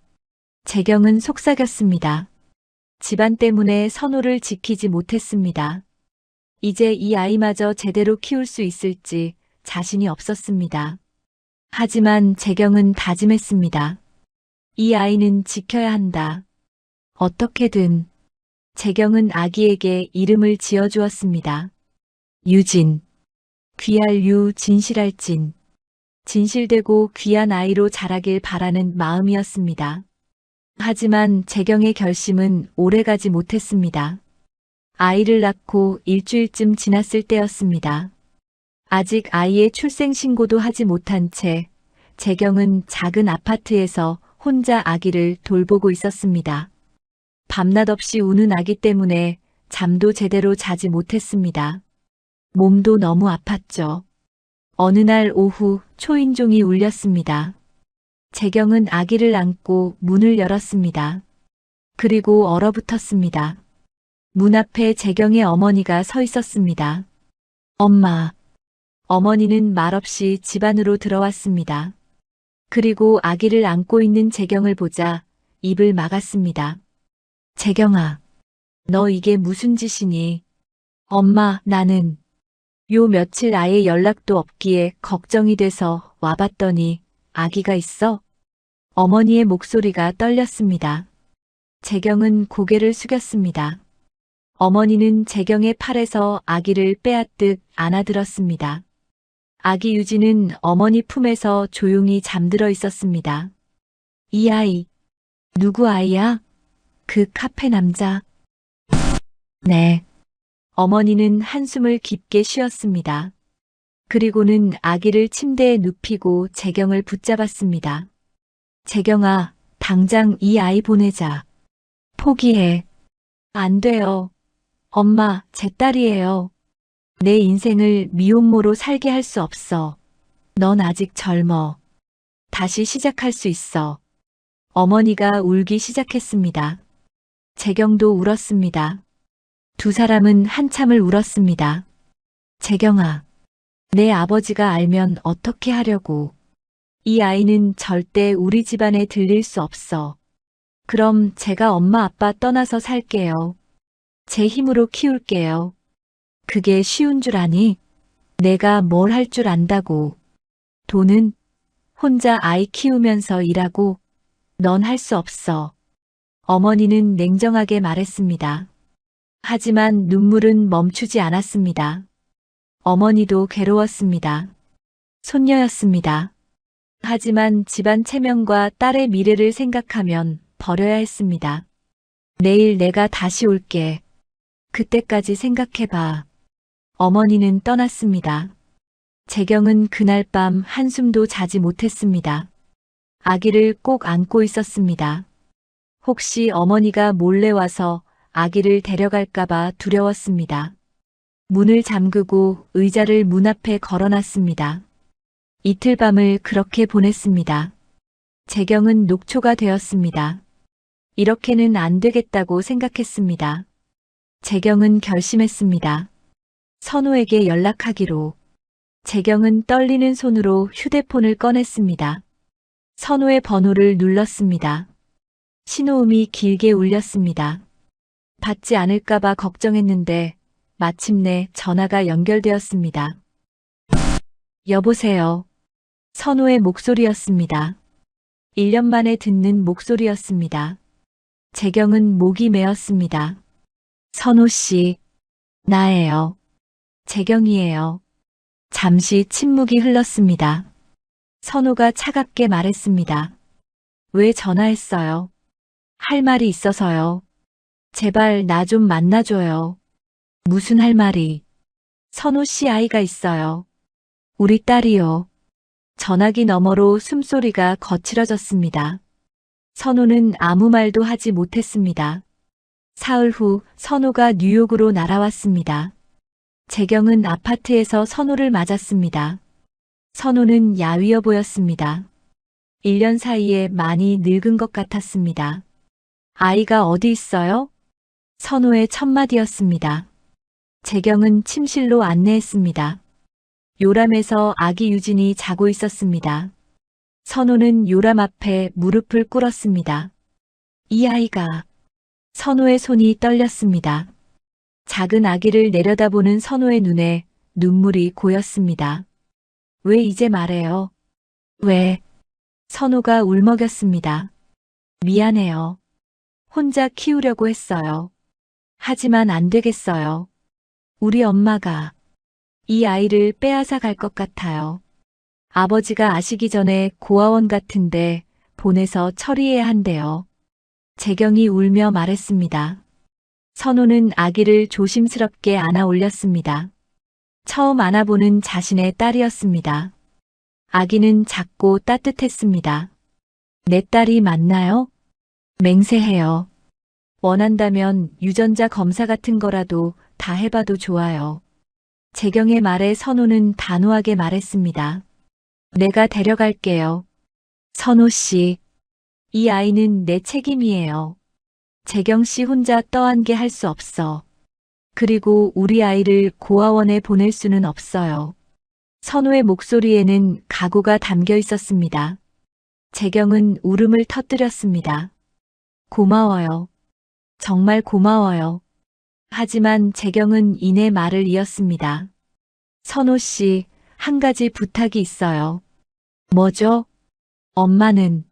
재경은 속삭였습니다. 집안 때문에 선호를 지키지 못했습니다. 이제 이 아이마저 제대로 키울 수 있을지 자신이 없었습니다. 하지만 재경은 다짐했습니다. 이 아이는 지켜야 한다. 어떻게든. 재경은 아기에게 이름을 지어주었습니다. 유진. 귀할 유, 진실할 진. 진실되고 귀한 아이로 자라길 바라는 마음이었습니다. 하지만 재경의 결심은 오래가지 못했습니다. 아이를 낳고 일주일쯤 지났을 때였습니다. 아직 아이의 출생신고도 하지 못한 채 재경은 작은 아파트에서 혼자 아기를 돌보고 있었습니다. 밤낮 없이 우는 아기 때문에 잠도 제대로 자지 못했습니다. 몸도 너무 아팠죠. 어느 날 오후 초인종이 울렸습니다. 재경은 아기를 안고 문을 열었습니다. 그리고 얼어붙었습니다. 문 앞에 재경의 어머니가 서 있었습니다. 엄마. 어머니는 말없이 집 안으로 들어왔습니다. 그리고 아기를 안고 있는 재경을 보자 입을 막았습니다. 재경아, 너 이게 무슨 짓이니? 엄마, 나는 요 며칠 아예 연락도 없기에 걱정이 돼서 와봤더니 아기가 있어? 어머니의 목소리가 떨렸습니다. 재경은 고개를 숙였습니다. 어머니는 재경의 팔에서 아기를 빼앗듯 안아들었습니다. 아기 유진은 어머니 품에서 조용히 잠들어 있었습니다. 이 아이, 누구 아이야? 그 카페 남자. 네. 어머니는 한숨을 깊게 쉬었습니다. 그리고는 아기를 침대에 눕히고 재경을 붙잡았습니다. 재경아, 당장 이 아이 보내자. 포기해. 안 돼요. 엄마, 제 딸이에요. 내 인생을 미혼모로 살게 할 수 없어. 넌 아직 젊어. 다시 시작할 수 있어. 어머니가 울기 시작했습니다. 재경도 울었습니다. 두 사람은 한참을 울었습니다. 재경아, 내 아버지가 알면 어떻게 하려고. 이 아이는 절대 우리 집안에 들릴 수 없어. 그럼 제가 엄마 아빠 떠나서 살게요. 제 힘으로 키울게요. 그게 쉬운 줄 아니? 내가 뭘 할 줄 안다고. 돈은 혼자 아이 키우면서 일하고 넌 할 수 없어. 어머니는 냉정하게 말했습니다. 하지만 눈물은 멈추지 않았습니다. 어머니도 괴로웠습니다. 손녀였습니다. 하지만 집안 체면과 딸의 미래를 생각하면 버려야 했습니다. 내일 내가 다시 올게. 그때까지 생각해봐. 어머니는 떠났습니다. 재경은 그날 밤 한숨도 자지 못했습니다. 아기를 꼭 안고 있었습니다. 혹시 어머니가 몰래 와서 아기를 데려갈까봐 두려웠습니다. 문을 잠그고 의자를 문 앞에 걸어놨습니다. 이틀 밤을 그렇게 보냈습니다. 재경은 녹초가 되었습니다. 이렇게는 안 되겠다고 생각했습니다. 재경은 결심했습니다. 선우에게 연락하기로. 재경은 떨리는 손으로 휴대폰을 꺼냈습니다. 선우의 번호를 눌렀습니다. 신호음이 길게 울렸습니다. 받지 않을까봐 걱정했는데 마침내 전화가 연결되었습니다. 여보세요. 선우의 목소리였습니다. 1년 만에 듣는 목소리였습니다. 재경은 목이 메었습니다. 선우 씨, 나예요. 재경이에요. 잠시 침묵이 흘렀습니다. 선우가 차갑게 말했습니다. 왜 전화했어요? 할 말이 있어서요. 제발 나 좀 만나줘요. 무슨 할 말이? 선우 씨 아이가 있어요. 우리 딸이요. 전화기 너머로 숨소리가 거칠어졌습니다. 선우는 아무 말도 하지 못했습니다. 사흘 후 선우가 뉴욕으로 날아왔습니다. 재경은 아파트에서 선우를 맞았습니다. 선우는 야위어 보였습니다. 1년 사이에 많이 늙은 것 같았습니다. 아이가 어디 있어요? 선우의 첫 마디였습니다. 재경은 침실로 안내했습니다. 요람에서 아기 유진이 자고 있었습니다. 선우는 요람 앞에 무릎을 꿇었습니다. 이 아이가. 선우의 손이 떨렸습니다. 작은 아기를 내려다보는 선우의 눈에 눈물이 고였습니다. 왜 이제 말해요? 왜? 선우가 울먹였습니다. 미안해요. 혼자 키우려고 했어요. 하지만 안 되겠어요. 우리 엄마가 이 아이를 빼앗아 갈 것 같아요. 아버지가 아시기 전에 고아원 같은데 보내서 처리해야 한대요. 재경이 울며 말했습니다. 선우는 아기를 조심스럽게 안아 올렸습니다. 처음 안아보는 자신의 딸이었습니다. 아기는 작고 따뜻했습니다. 내 딸이 맞나요? 맹세해요. 원한다면 유전자 검사 같은 거라도 다 해봐도 좋아요. 재경의 말에 선우는 단호하게 말했습니다. 내가 데려갈게요. 선우 씨, 이 아이는 내 책임이에요. 재경 씨 혼자 떠안게 할 수 없어. 그리고 우리 아이를 고아원에 보낼 수는 없어요. 선우의 목소리에는 각오가 담겨 있었습니다. 재경은 울음을 터뜨렸습니다. 고마워요. 정말 고마워요. 하지만 재경은 이내 말을 이었습니다. 선우 씨, 한 가지 부탁이 있어요. 뭐죠? 엄마는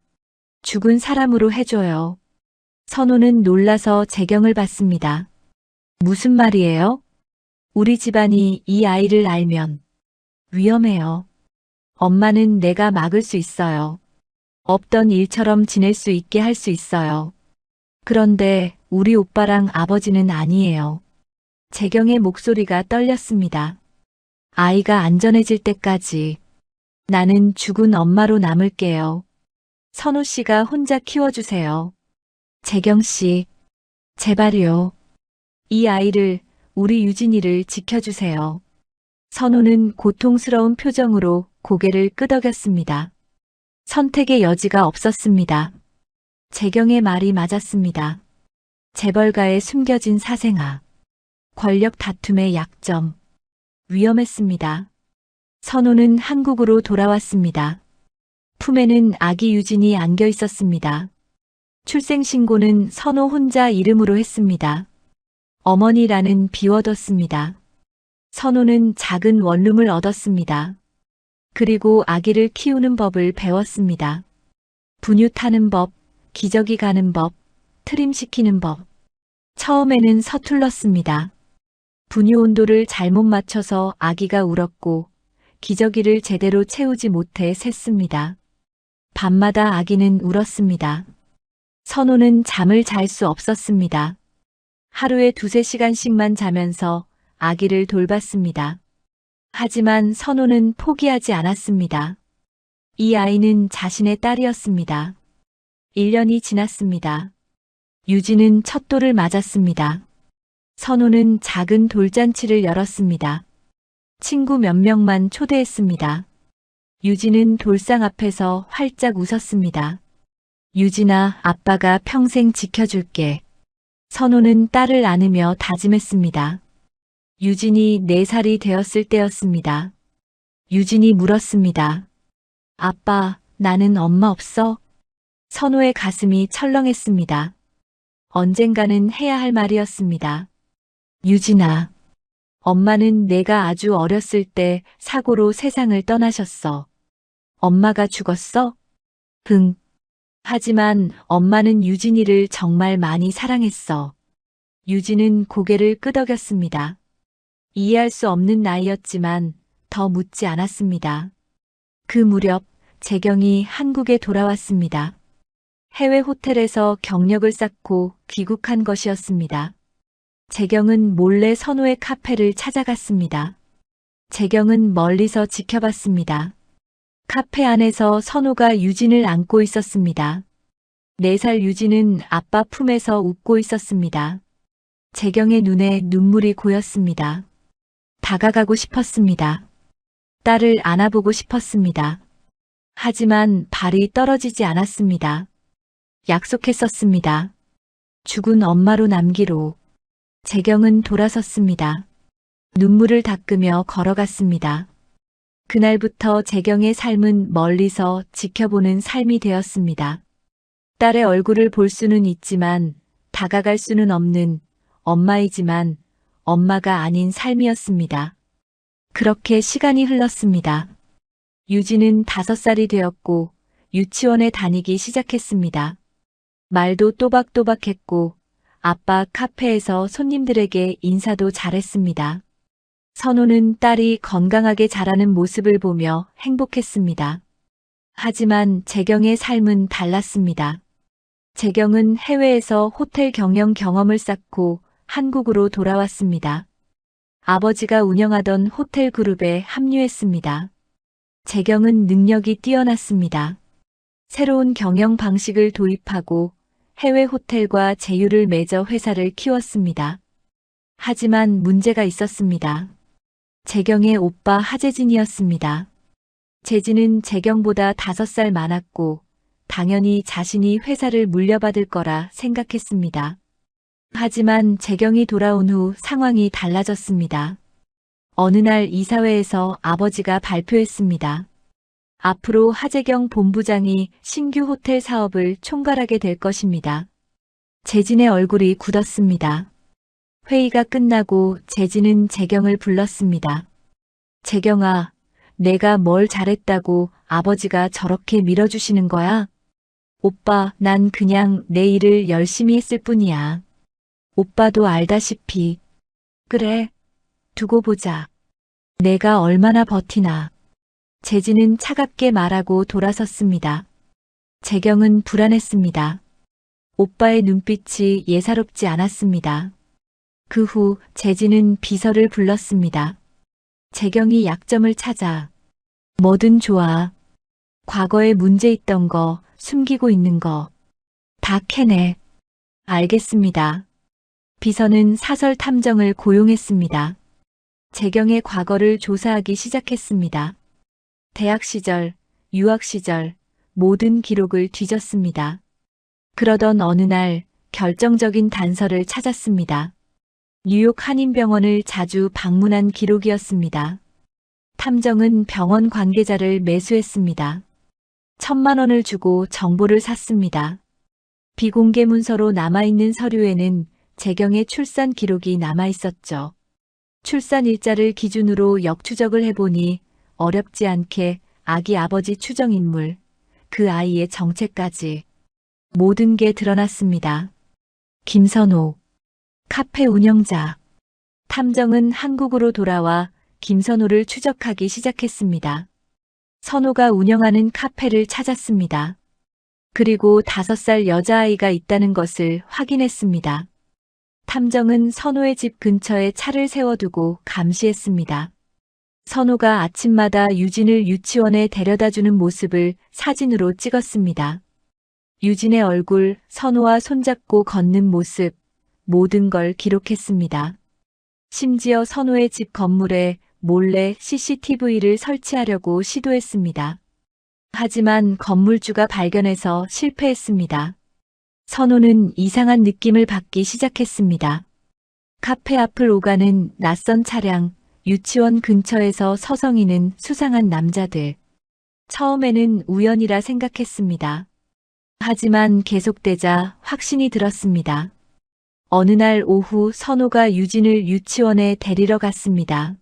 죽은 사람으로 해줘요. 선우는 놀라서 재경을 봤습니다. 무슨 말이에요? 우리 집안이 이 아이를 알면 위험해요. 엄마는 내가 막을 수 있어요. 없던 일처럼 지낼 수 있게 할 수 있어요. 그런데 우리 오빠랑 아버지는 아니에요. 재경의 목소리가 떨렸습니다. 아이가 안전해질 때까지 나는 죽은 엄마로 남을게요. 선우 씨가 혼자 키워주세요. 재경 씨, 제발요. 이 아이를, 우리 유진이를 지켜주세요. 선우는 고통스러운 표정으로 고개를 끄덕였습니다. 선택의 여지가 없었습니다. 재경의 말이 맞았습니다. 재벌가에 숨겨진 사생아. 권력 다툼의 약점. 위험했습니다. 선우는 한국으로 돌아왔습니다. 품에는 아기 유진이 안겨 있었습니다. 출생신고는 선우 혼자 이름으로 했습니다. 어머니라는 비워뒀습니다. 선호는 작은 원룸을 얻었습니다. 그리고 아기를 키우는 법을 배웠습니다. 분유 타는 법, 기저귀 가는 법, 트림시키는 법. 처음에는 서툴렀습니다. 분유 온도를 잘못 맞춰서 아기가 울었고 기저귀를 제대로 채우지 못해 샜습니다. 밤마다 아기는 울었습니다. 선호는 잠을 잘 수 없었습니다. 하루에 2~3시간씩만 자면서 아기를 돌봤습니다. 하지만 선호는 포기하지 않았습니다. 이 아이는 자신의 딸이었습니다. 1년이 지났습니다. 유진은 첫 돌을 맞았습니다. 선호는 작은 돌잔치를 열었습니다. 친구 몇 명만 초대했습니다. 유진은 돌상 앞에서 활짝 웃었습니다. 유진아, 아빠가 평생 지켜줄게. 선호는 딸을 안으며 다짐했습니다. 유진이 4살이 되었을 때였습니다. 유진이 물었습니다. 아빠, 나는 엄마 없어? 선호의 가슴이 철렁했습니다. 언젠가는 해야 할 말이었습니다. 유진아, 엄마는 내가 아주 어렸을 때 사고로 세상을 떠나셨어. 엄마가 죽었어? 응. 하지만 엄마는 유진이를 정말 많이 사랑했어. 유진은 고개를 끄덕였습니다. 이해할 수 없는 나이였지만 더 묻지 않았습니다. 그 무렵 재경이 한국에 돌아왔습니다. 해외 호텔에서 경력을 쌓고 귀국한 것이었습니다. 재경은 몰래 선호의 카페를 찾아갔습니다. 재경은 멀리서 지켜봤습니다. 카페 안에서 선호가 유진을 안고 있었습니다. 4살 유진은 아빠 품에서 웃고 있었습니다. 재경의 눈에 눈물이 고였습니다. 다가가고 싶었습니다. 딸을 안아보고 싶었습니다. 하지만 발이 떨어지지 않았습니다. 약속했었습니다. 죽은 엄마로 남기로. 재경은 돌아섰습니다. 눈물을 닦으며 걸어갔습니다. 그날부터 재경의 삶은 멀리서 지켜보는 삶이 되었습니다. 딸의 얼굴을 볼 수는 있지만 다가갈 수는 없는 엄마이지만 엄마가 아닌 삶이었습니다. 그렇게 시간이 흘렀습니다. 유진은 5살이 되었고 유치원에 다니기 시작했습니다. 말도 또박또박했고 아빠 카페에서 손님들에게 인사도 잘했습니다. 선호는 딸이 건강하게 자라는 모습을 보며 행복했습니다. 하지만 재경의 삶은 달랐습니다. 재경은 해외에서 호텔 경영 경험을 쌓고 한국으로 돌아왔습니다. 아버지가 운영하던 호텔 그룹에 합류했습니다. 재경은 능력이 뛰어났습니다. 새로운 경영 방식을 도입하고 해외 호텔과 제휴를 맺어 회사를 키웠습니다. 하지만 문제가 있었습니다. 재경의 오빠 하재진이었습니다. 재진은 재경보다 5살 많았고 당연히 자신이 회사를 물려받을 거라 생각했습니다. 하지만 재경이 돌아온 후 상황이 달라졌습니다. 어느 날 이사회에서 아버지가 발표했습니다. 앞으로 하재경 본부장이 신규 호텔 사업을 총괄하게 될 것입니다. 재진의 얼굴이 굳었습니다. 회의가 끝나고 재진은 재경을 불렀습니다. 재경아, 내가 뭘 잘했다고 아버지가 저렇게 밀어주시는 거야? 오빠, 난 그냥 내 일을 열심히 했을 뿐이야. 오빠도 알다시피. 그래, 두고 보자. 내가 얼마나 버티나. 재진은 차갑게 말하고 돌아섰습니다. 재경은 불안했습니다. 오빠의 눈빛이 예사롭지 않았습니다. 그 후 재진은 비서를 불렀습니다. 재경이 약점을 찾아. 뭐든 좋아. 과거에 문제 있던 거, 숨기고 있는 거. 다 캐내. 알겠습니다. 비서는 사설 탐정을 고용했습니다. 재경의 과거를 조사하기 시작했습니다. 대학 시절, 유학 시절, 모든 기록을 뒤졌습니다. 그러던 어느 날 결정적인 단서를 찾았습니다. 뉴욕 한인병원을 자주 방문한 기록이었습니다. 탐정은 병원 관계자를 매수했습니다. 1,000만 원을 주고 정보를 샀습니다. 비공개 문서로 남아있는 서류에는 재경의 출산 기록이 남아있었죠. 출산일자를 기준으로 역추적을 해보니 어렵지 않게 아기 아버지 추정인물, 그 아이의 정체까지 모든 게 드러났습니다. 김선호, 카페 운영자. 탐정은 한국으로 돌아와 김선호를 추적하기 시작했습니다. 선호가 운영하는 카페를 찾았습니다. 그리고 5살 여자아이가 있다는 것을 확인했습니다. 탐정은 선호의 집 근처에 차를 세워두고 감시했습니다. 선호가 아침마다 유진을 유치원에 데려다주는 모습을 사진으로 찍었습니다. 유진의 얼굴, 선호와 손잡고 걷는 모습, 모든 걸 기록했습니다. 심지어 선호의 집 건물에 몰래 CCTV를 설치하려고 시도했습니다. 하지만 건물주가 발견해서 실패했습니다. 선호는 이상한 느낌을 받기 시작했습니다. 카페 앞을 오가는 낯선 차량, 유치원 근처에서 서성이는 수상한 남자들. 처음에는 우연이라 생각했습니다. 하지만 계속되자 확신이 들었습니다. 어느 날 오후 선호가 유진을 유치원에 데리러 갔습니다.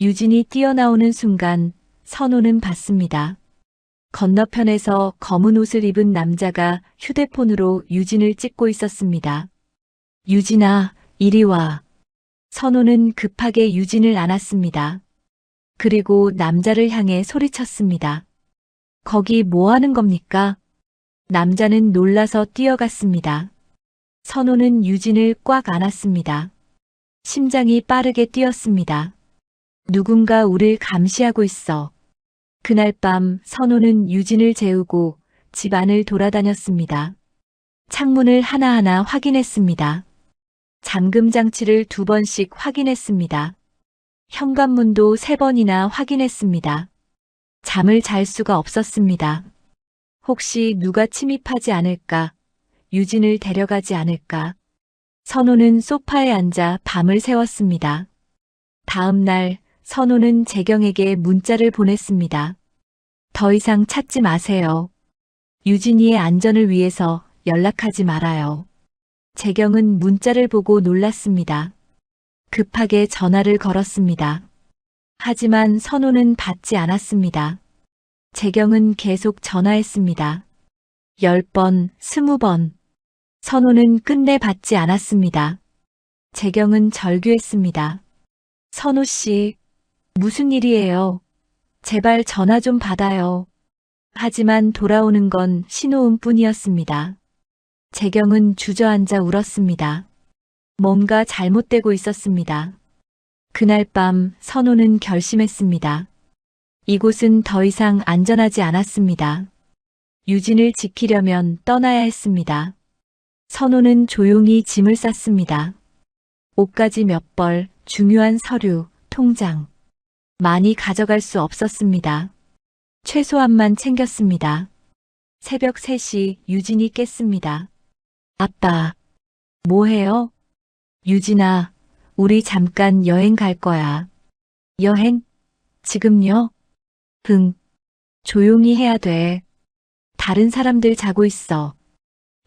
유진이 뛰어나오는 순간 선호는 봤습니다. 건너편에서 검은 옷을 입은 남자가 휴대폰으로 유진을 찍고 있었습니다. 유진아, 이리 와. 선호는 급하게 유진을 안았습니다. 그리고 남자를 향해 소리쳤습니다. 거기 뭐 하는 겁니까? 남자는 놀라서 뛰어갔습니다. 선호는 유진을 꽉 안았습니다. 심장이 빠르게 뛰었습니다. 누군가 우릴 감시하고 있어. 그날 밤 선호는 유진을 재우고 집 안을 돌아다녔습니다. 창문을 하나하나 확인했습니다. 잠금 장치를 2번씩 확인했습니다. 현관문도 3번이나 확인했습니다. 잠을 잘 수가 없었습니다. 혹시 누가 침입하지 않을까? 유진을 데려가지 않을까? 선호는 소파에 앉아 밤을 새웠습니다. 다음 날 선호는 재경에게 문자를 보냈습니다. 더 이상 찾지 마세요. 유진이의 안전을 위해서 연락하지 말아요. 재경은 문자를 보고 놀랐습니다. 급하게 전화를 걸었습니다. 하지만 선호는 받지 않았습니다. 재경은 계속 전화했습니다. 10번, 20번. 선호는 끝내 받지 않았습니다. 재경은 절규했습니다. 선호 씨, 무슨 일이에요? 제발 전화 좀 받아요. 하지만 돌아오는 건 신호음뿐이었습니다. 재경은 주저앉아 울었습니다. 뭔가 잘못되고 있었습니다. 그날 밤 선호는 결심했습니다. 이곳은 더 이상 안전하지 않았습니다. 유진을 지키려면 떠나야 했습니다. 선호는 조용히 짐을 쌌습니다. 옷가지 몇 벌, 중요한 서류, 통장. 많이 가져갈 수 없었습니다. 최소한만 챙겼습니다. 새벽 3시 유진이 깼습니다. 아빠, 뭐해요? 유진아, 우리 잠깐 여행 갈 거야. 여행? 지금요? 응. 조용히 해야 돼. 다른 사람들 자고 있어.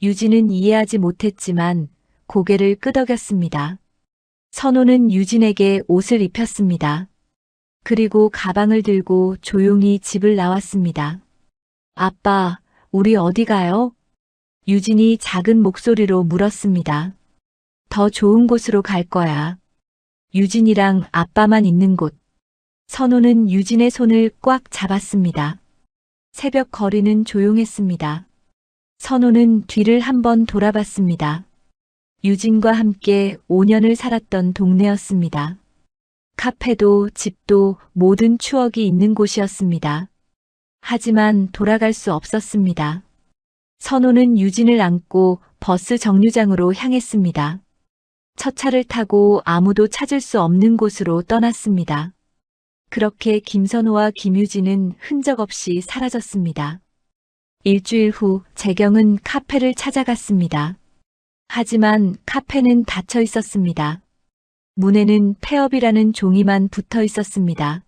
유진은 이해하지 못했지만 고개를 끄덕였습니다. 선호는 유진에게 옷을 입혔습니다. 그리고 가방을 들고 조용히 집을 나왔습니다. 아빠, 우리 어디 가요? 유진이 작은 목소리로 물었습니다. 더 좋은 곳으로 갈 거야. 유진이랑 아빠만 있는 곳. 선호는 유진의 손을 꽉 잡았습니다. 새벽 거리는 조용했습니다. 선호는 뒤를 한번 돌아봤습니다. 유진과 함께 5년을 살았던 동네였습니다. 카페도 집도 모든 추억이 있는 곳이었습니다. 하지만 돌아갈 수 없었습니다. 선호는 유진을 안고 버스 정류장으로 향했습니다. 첫 차를 타고 아무도 찾을 수 없는 곳으로 떠났습니다. 그렇게 김선호와 김유진은 흔적 없이 사라졌습니다. 일주일 후 재경은 카페를 찾아갔습니다. 하지만 카페는 닫혀 있었습니다. 문에는 폐업이라는 종이만 붙어 있었습니다.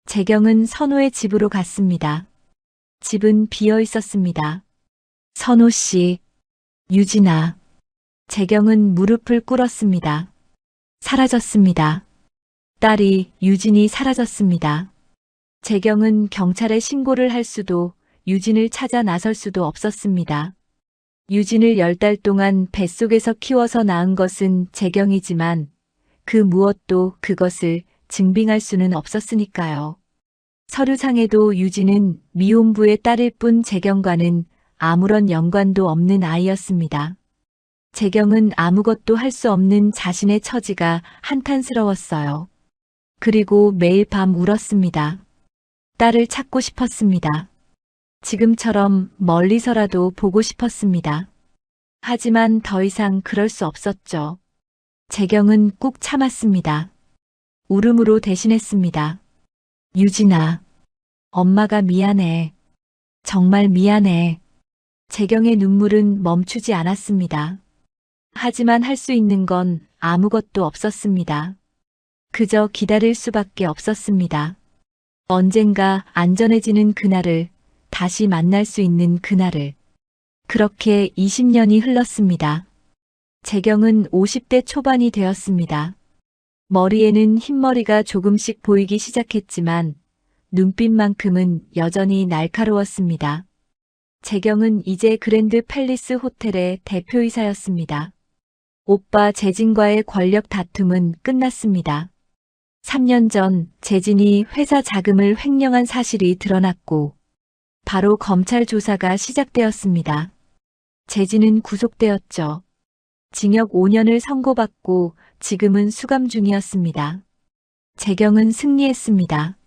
재경은 선호의 집으로 갔습니다. 집은 비어 있었습니다. 선호 씨, 유진아. 재경은 무릎을 꿇었습니다. 사라졌습니다. 딸이 유진이 사라졌습니다. 재경은 경찰에 신고를 할 수도 유진을 찾아 나설 수도 없었습니다. 유진을 10달 동안 뱃속에서 키워서 낳은 것은 재경이지만 그 무엇도 그것을 증빙할 수는 없었으니까요. 서류상에도 유진은 미혼부의 딸일 뿐 재경과는 아무런 연관도 없는 아이였습니다. 재경은 아무것도 할 수 없는 자신의 처지가 한탄스러웠어요. 그리고 매일 밤 울었습니다. 딸을 찾고 싶었습니다. 지금처럼 멀리서라도 보고 싶었습니다. 하지만 더 이상 그럴 수 없었죠. 재경은 꾹 참았습니다. 울음으로 대신했습니다. 유진아, 엄마가 미안해. 정말 미안해. 재경의 눈물은 멈추지 않았습니다. 하지만 할 수 있는 건 아무것도 없었습니다. 그저 기다릴 수밖에 없었습니다. 언젠가 안전해지는 그날을, 다시 만날 수 있는 그날을. 그렇게 20년이 흘렀습니다. 재경은 50대 초반이 되었습니다. 머리에는 흰머리가 조금씩 보이기 시작했지만 눈빛만큼은 여전히 날카로웠습니다. 재경은 이제 그랜드 팰리스 호텔의 대표이사였습니다. 오빠 재진과의 권력 다툼은 끝났습니다. 3년 전 재진이 회사 자금을 횡령한 사실이 드러났고 바로 검찰 조사가 시작되었습니다. 재진은 구속되었죠. 징역 5년을 선고받고 지금은 수감 중이었습니다. 재경은 승리했습니다.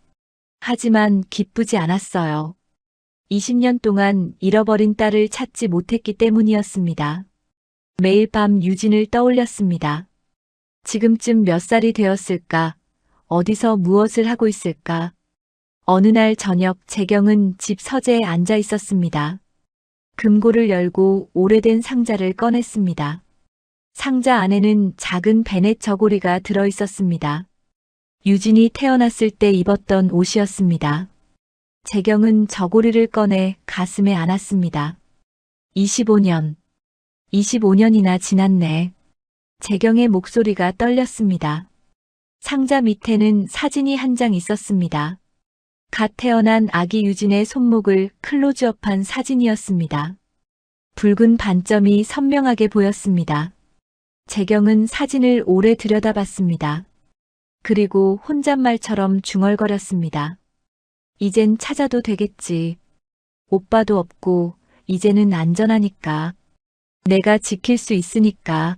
하지만 기쁘지 않았어요. 20년 동안 잃어버린 딸을 찾지 못했기 때문이었습니다. 매일 밤 유진을 떠올렸습니다. 지금쯤 몇 살이 되었을까? 어디서 무엇을 하고 있을까? 어느 날 저녁 재경은 집 서재에 앉아 있었습니다. 금고를 열고 오래된 상자를 꺼냈습니다. 상자 안에는 작은 베넷 저고리가 들어 있었습니다. 유진이 태어났을 때 입었던 옷이었습니다. 재경은 저고리를 꺼내 가슴에 안았습니다. 25년이나 지났네. 재경의 목소리가 떨렸습니다. 상자 밑에는 사진이 한 장 있었습니다. 갓 태어난 아기 유진의 손목을 클로즈업한 사진이었습니다. 붉은 반점이 선명하게 보였습니다. 재경은 사진을 오래 들여다봤습니다. 그리고 혼잣말처럼 중얼거렸습니다. 이젠 찾아도 되겠지. 오빠도 없고 이제는 안전하니까. 내가 지킬 수 있으니까.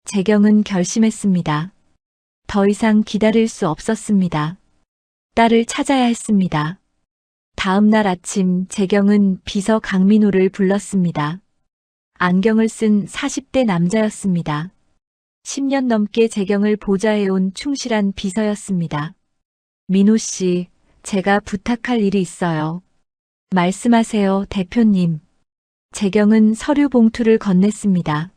재경은 결심했습니다. 더 이상 기다릴 수 없었습니다. 딸을 찾아야 했습니다. 다음 날 아침 재경은 비서 강민호를 불렀습니다. 안경을 쓴 40대 남자였습니다. 10년 넘게 재경을 보좌해온 충실한 비서였습니다. 민호 씨, 제가 부탁할 일이 있어요. 말씀하세요, 대표님. 재경은 서류 봉투를 건넸습니다.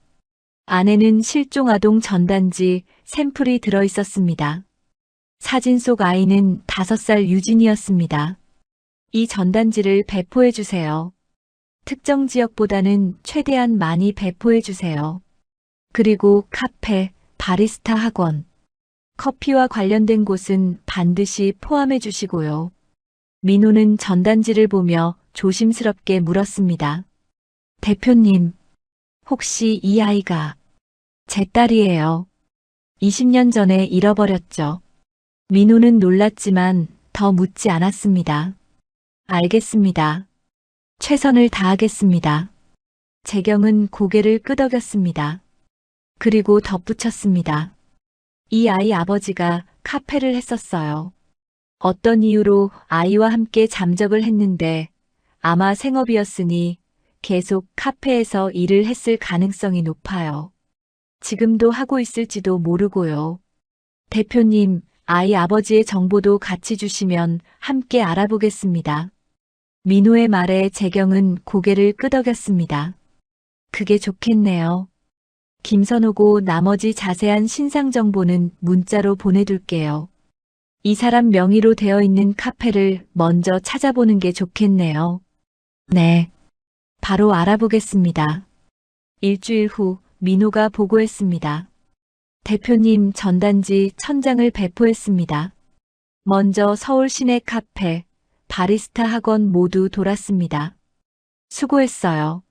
안에는 실종아동 전단지 샘플이 들어 있었습니다. 사진 속 아이는 5살 유진이었습니다. 이 전단지를 배포해 주세요. 특정 지역보다는 최대한 많이 배포해 주세요. 그리고 카페, 바리스타 학원, 커피와 관련된 곳은 반드시 포함해 주시고요. 민호는 전단지를 보며 조심스럽게 물었습니다. 대표님, 혹시 이 아이가 제 딸이에요. 20년 전에 잃어버렸죠. 민호는 놀랐지만 더 묻지 않았습니다. 알겠습니다. 최선을 다하겠습니다. 재경은 고개를 끄덕였습니다. 그리고 덧붙였습니다. 이 아이 아버지가 카페를 했었어요. 어떤 이유로 아이와 함께 잠적을 했는데 아마 생업이었으니 계속 카페에서 일을 했을 가능성이 높아요. 지금도 하고 있을지도 모르고요. 대표님, 아이 아버지의 정보도 같이 주시면 함께 알아보겠습니다. 민호의 말에 재경은 고개를 끄덕였습니다. 그게 좋겠네요. 김선호고 나머지 자세한 신상 정보는 문자로 보내둘게요. 이 사람 명의로 되어 있는 카페를 먼저 찾아보는 게 좋겠네요. 네. 바로 알아보겠습니다. 일주일 후 민호가 보고했습니다. 대표님 전단지 1000장을 배포했습니다. 먼저 서울 시내 카페, 바리스타 학원 모두 돌았습니다. 수고했어요.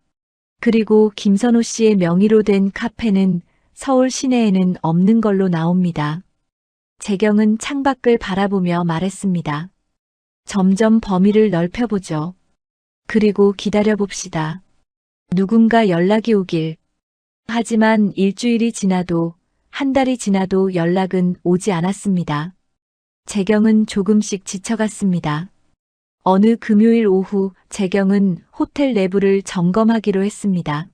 그리고 김선호 씨의 명의로 된 카페는 서울 시내에는 없는 걸로 나옵니다. 재경은 창밖을 바라보며 말했습니다. 점점 범위를 넓혀보죠. 그리고 기다려봅시다. 누군가 연락이 오길. 하지만 일주일이 지나도 한 달이 지나도 연락은 오지 않았습니다. 재경은 조금씩 지쳐갔습니다. 어느 금요일 오후 재경은 호텔 내부를 점검하기로 했습니다.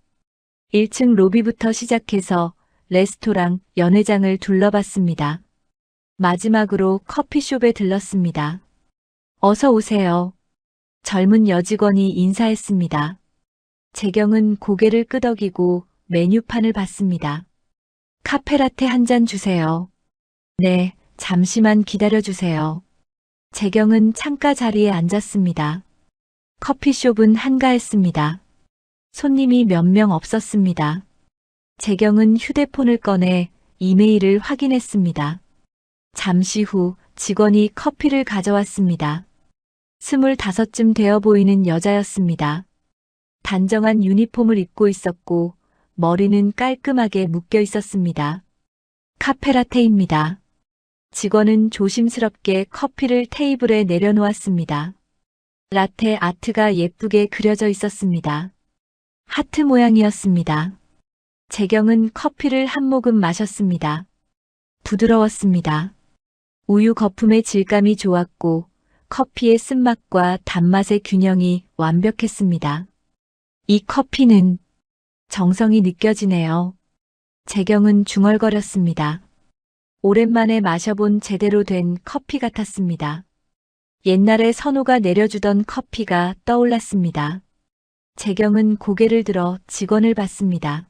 1층 로비부터 시작해서 레스토랑, 연회장을 둘러봤습니다. 마지막으로 커피숍에 들렀습니다. 어서 오세요. 젊은 여직원이 인사했습니다. 재경은 고개를 끄덕이고 메뉴판을 봤습니다. 카페라테 한 잔 주세요. 네, 잠시만 기다려주세요. 재경은 창가 자리에 앉았습니다. 커피숍은 한가했습니다. 손님이 몇 명 없었습니다. 재경은 휴대폰을 꺼내 이메일을 확인했습니다. 잠시 후 직원이 커피를 가져왔습니다. 25쯤 되어 보이는 여자였습니다. 단정한 유니폼을 입고 있었고 머리는 깔끔하게 묶여 있었습니다. 카페라테입니다. 직원은 조심스럽게 커피를 테이블에 내려놓았습니다. 라테 아트가 예쁘게 그려져 있었습니다. 하트 모양이었습니다. 재경은 커피를 한 모금 마셨습니다. 부드러웠습니다. 우유 거품의 질감이 좋았고 커피의 쓴맛과 단맛의 균형이 완벽했습니다. 이 커피는 정성이 느껴지네요. 재경은 중얼거렸습니다. 오랜만에 마셔본 제대로 된 커피 같았습니다. 옛날에 선호가 내려주던 커피가 떠올랐습니다. 재경은 고개를 들어 직원을 봤습니다.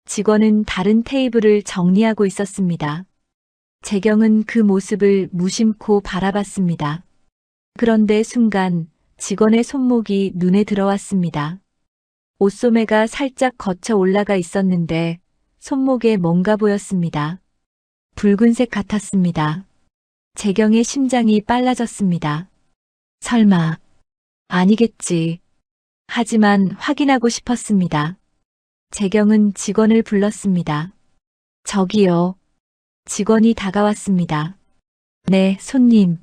직원은 다른 테이블을 정리하고 있었습니다. 재경은 그 모습을 무심코 바라봤습니다. 그런데 순간 직원의 손목이 눈에 들어왔습니다. 옷소매가 살짝 거쳐 올라가 있었는데 손목에 뭔가 보였습니다. 붉은색 같았습니다. 재경의 심장이 빨라졌습니다. 설마, 아니겠지. 하지만 확인하고 싶었습니다. 재경은 직원을 불렀습니다. 저기요. 직원이 다가왔습니다. 네, 손님.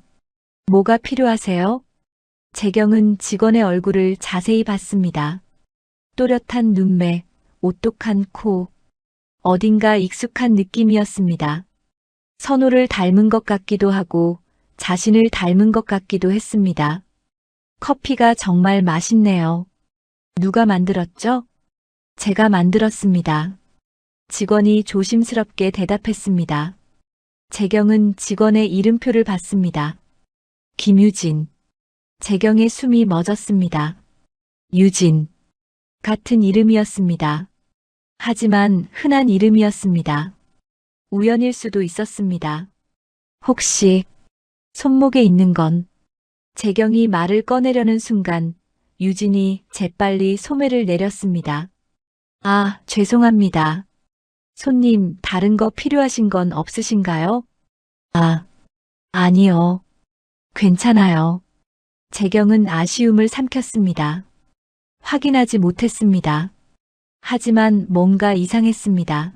뭐가 필요하세요? 재경은 직원의 얼굴을 자세히 봤습니다. 또렷한 눈매, 오똑한 코, 어딘가 익숙한 느낌이었습니다. 선호를 닮은 것 같기도 하고 자신을 닮은 것 같기도 했습니다. 커피가 정말 맛있네요. 누가 만들었죠? 제가 만들었습니다. 직원이 조심스럽게 대답했습니다. 재경은 직원의 이름표를 봤습니다. 김유진. 재경의 숨이 멎었습니다. 유진. 같은 이름이었습니다. 하지만 흔한 이름이었습니다. 우연일 수도 있었습니다. 혹시 손목에 있는 건? 재경이 말을 꺼내려는 순간 유진이 재빨리 소매를 내렸습니다. 아, 죄송합니다. 손님, 다른 거 필요하신 건 없으신가요? 아, 아니요. 괜찮아요. 재경은 아쉬움을 삼켰습니다. 확인하지 못했습니다. 하지만 뭔가 이상했습니다.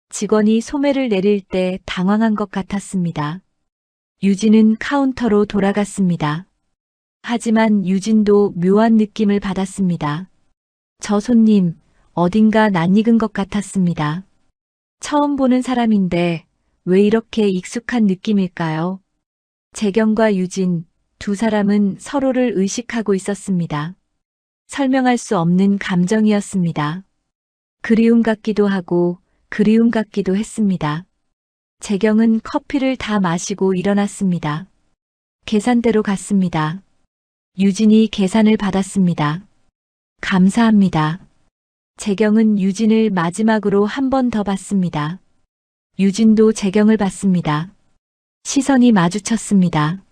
직원이 소매를 내릴 때 당황한 것 같았습니다. 유진은 카운터로 돌아갔습니다. 하지만 유진도 묘한 느낌을 받았습니다. 저 손님, 어딘가 낯익은 것 같았습니다. 처음 보는 사람인데 왜 이렇게 익숙한 느낌일까요? 재경과 유진, 두 사람은 서로를 의식하고 있었습니다. 설명할 수 없는 감정이었습니다. 그리움 같기도 하고 그리움 같기도 했습니다. 재경은 커피를 다 마시고 일어났습니다. 계산대로 갔습니다. 유진이 계산을 받았습니다. 감사합니다. 재경은 유진을 마지막으로 한 번 더 봤습니다. 유진도 재경을 봤습니다. 시선이 마주쳤습니다.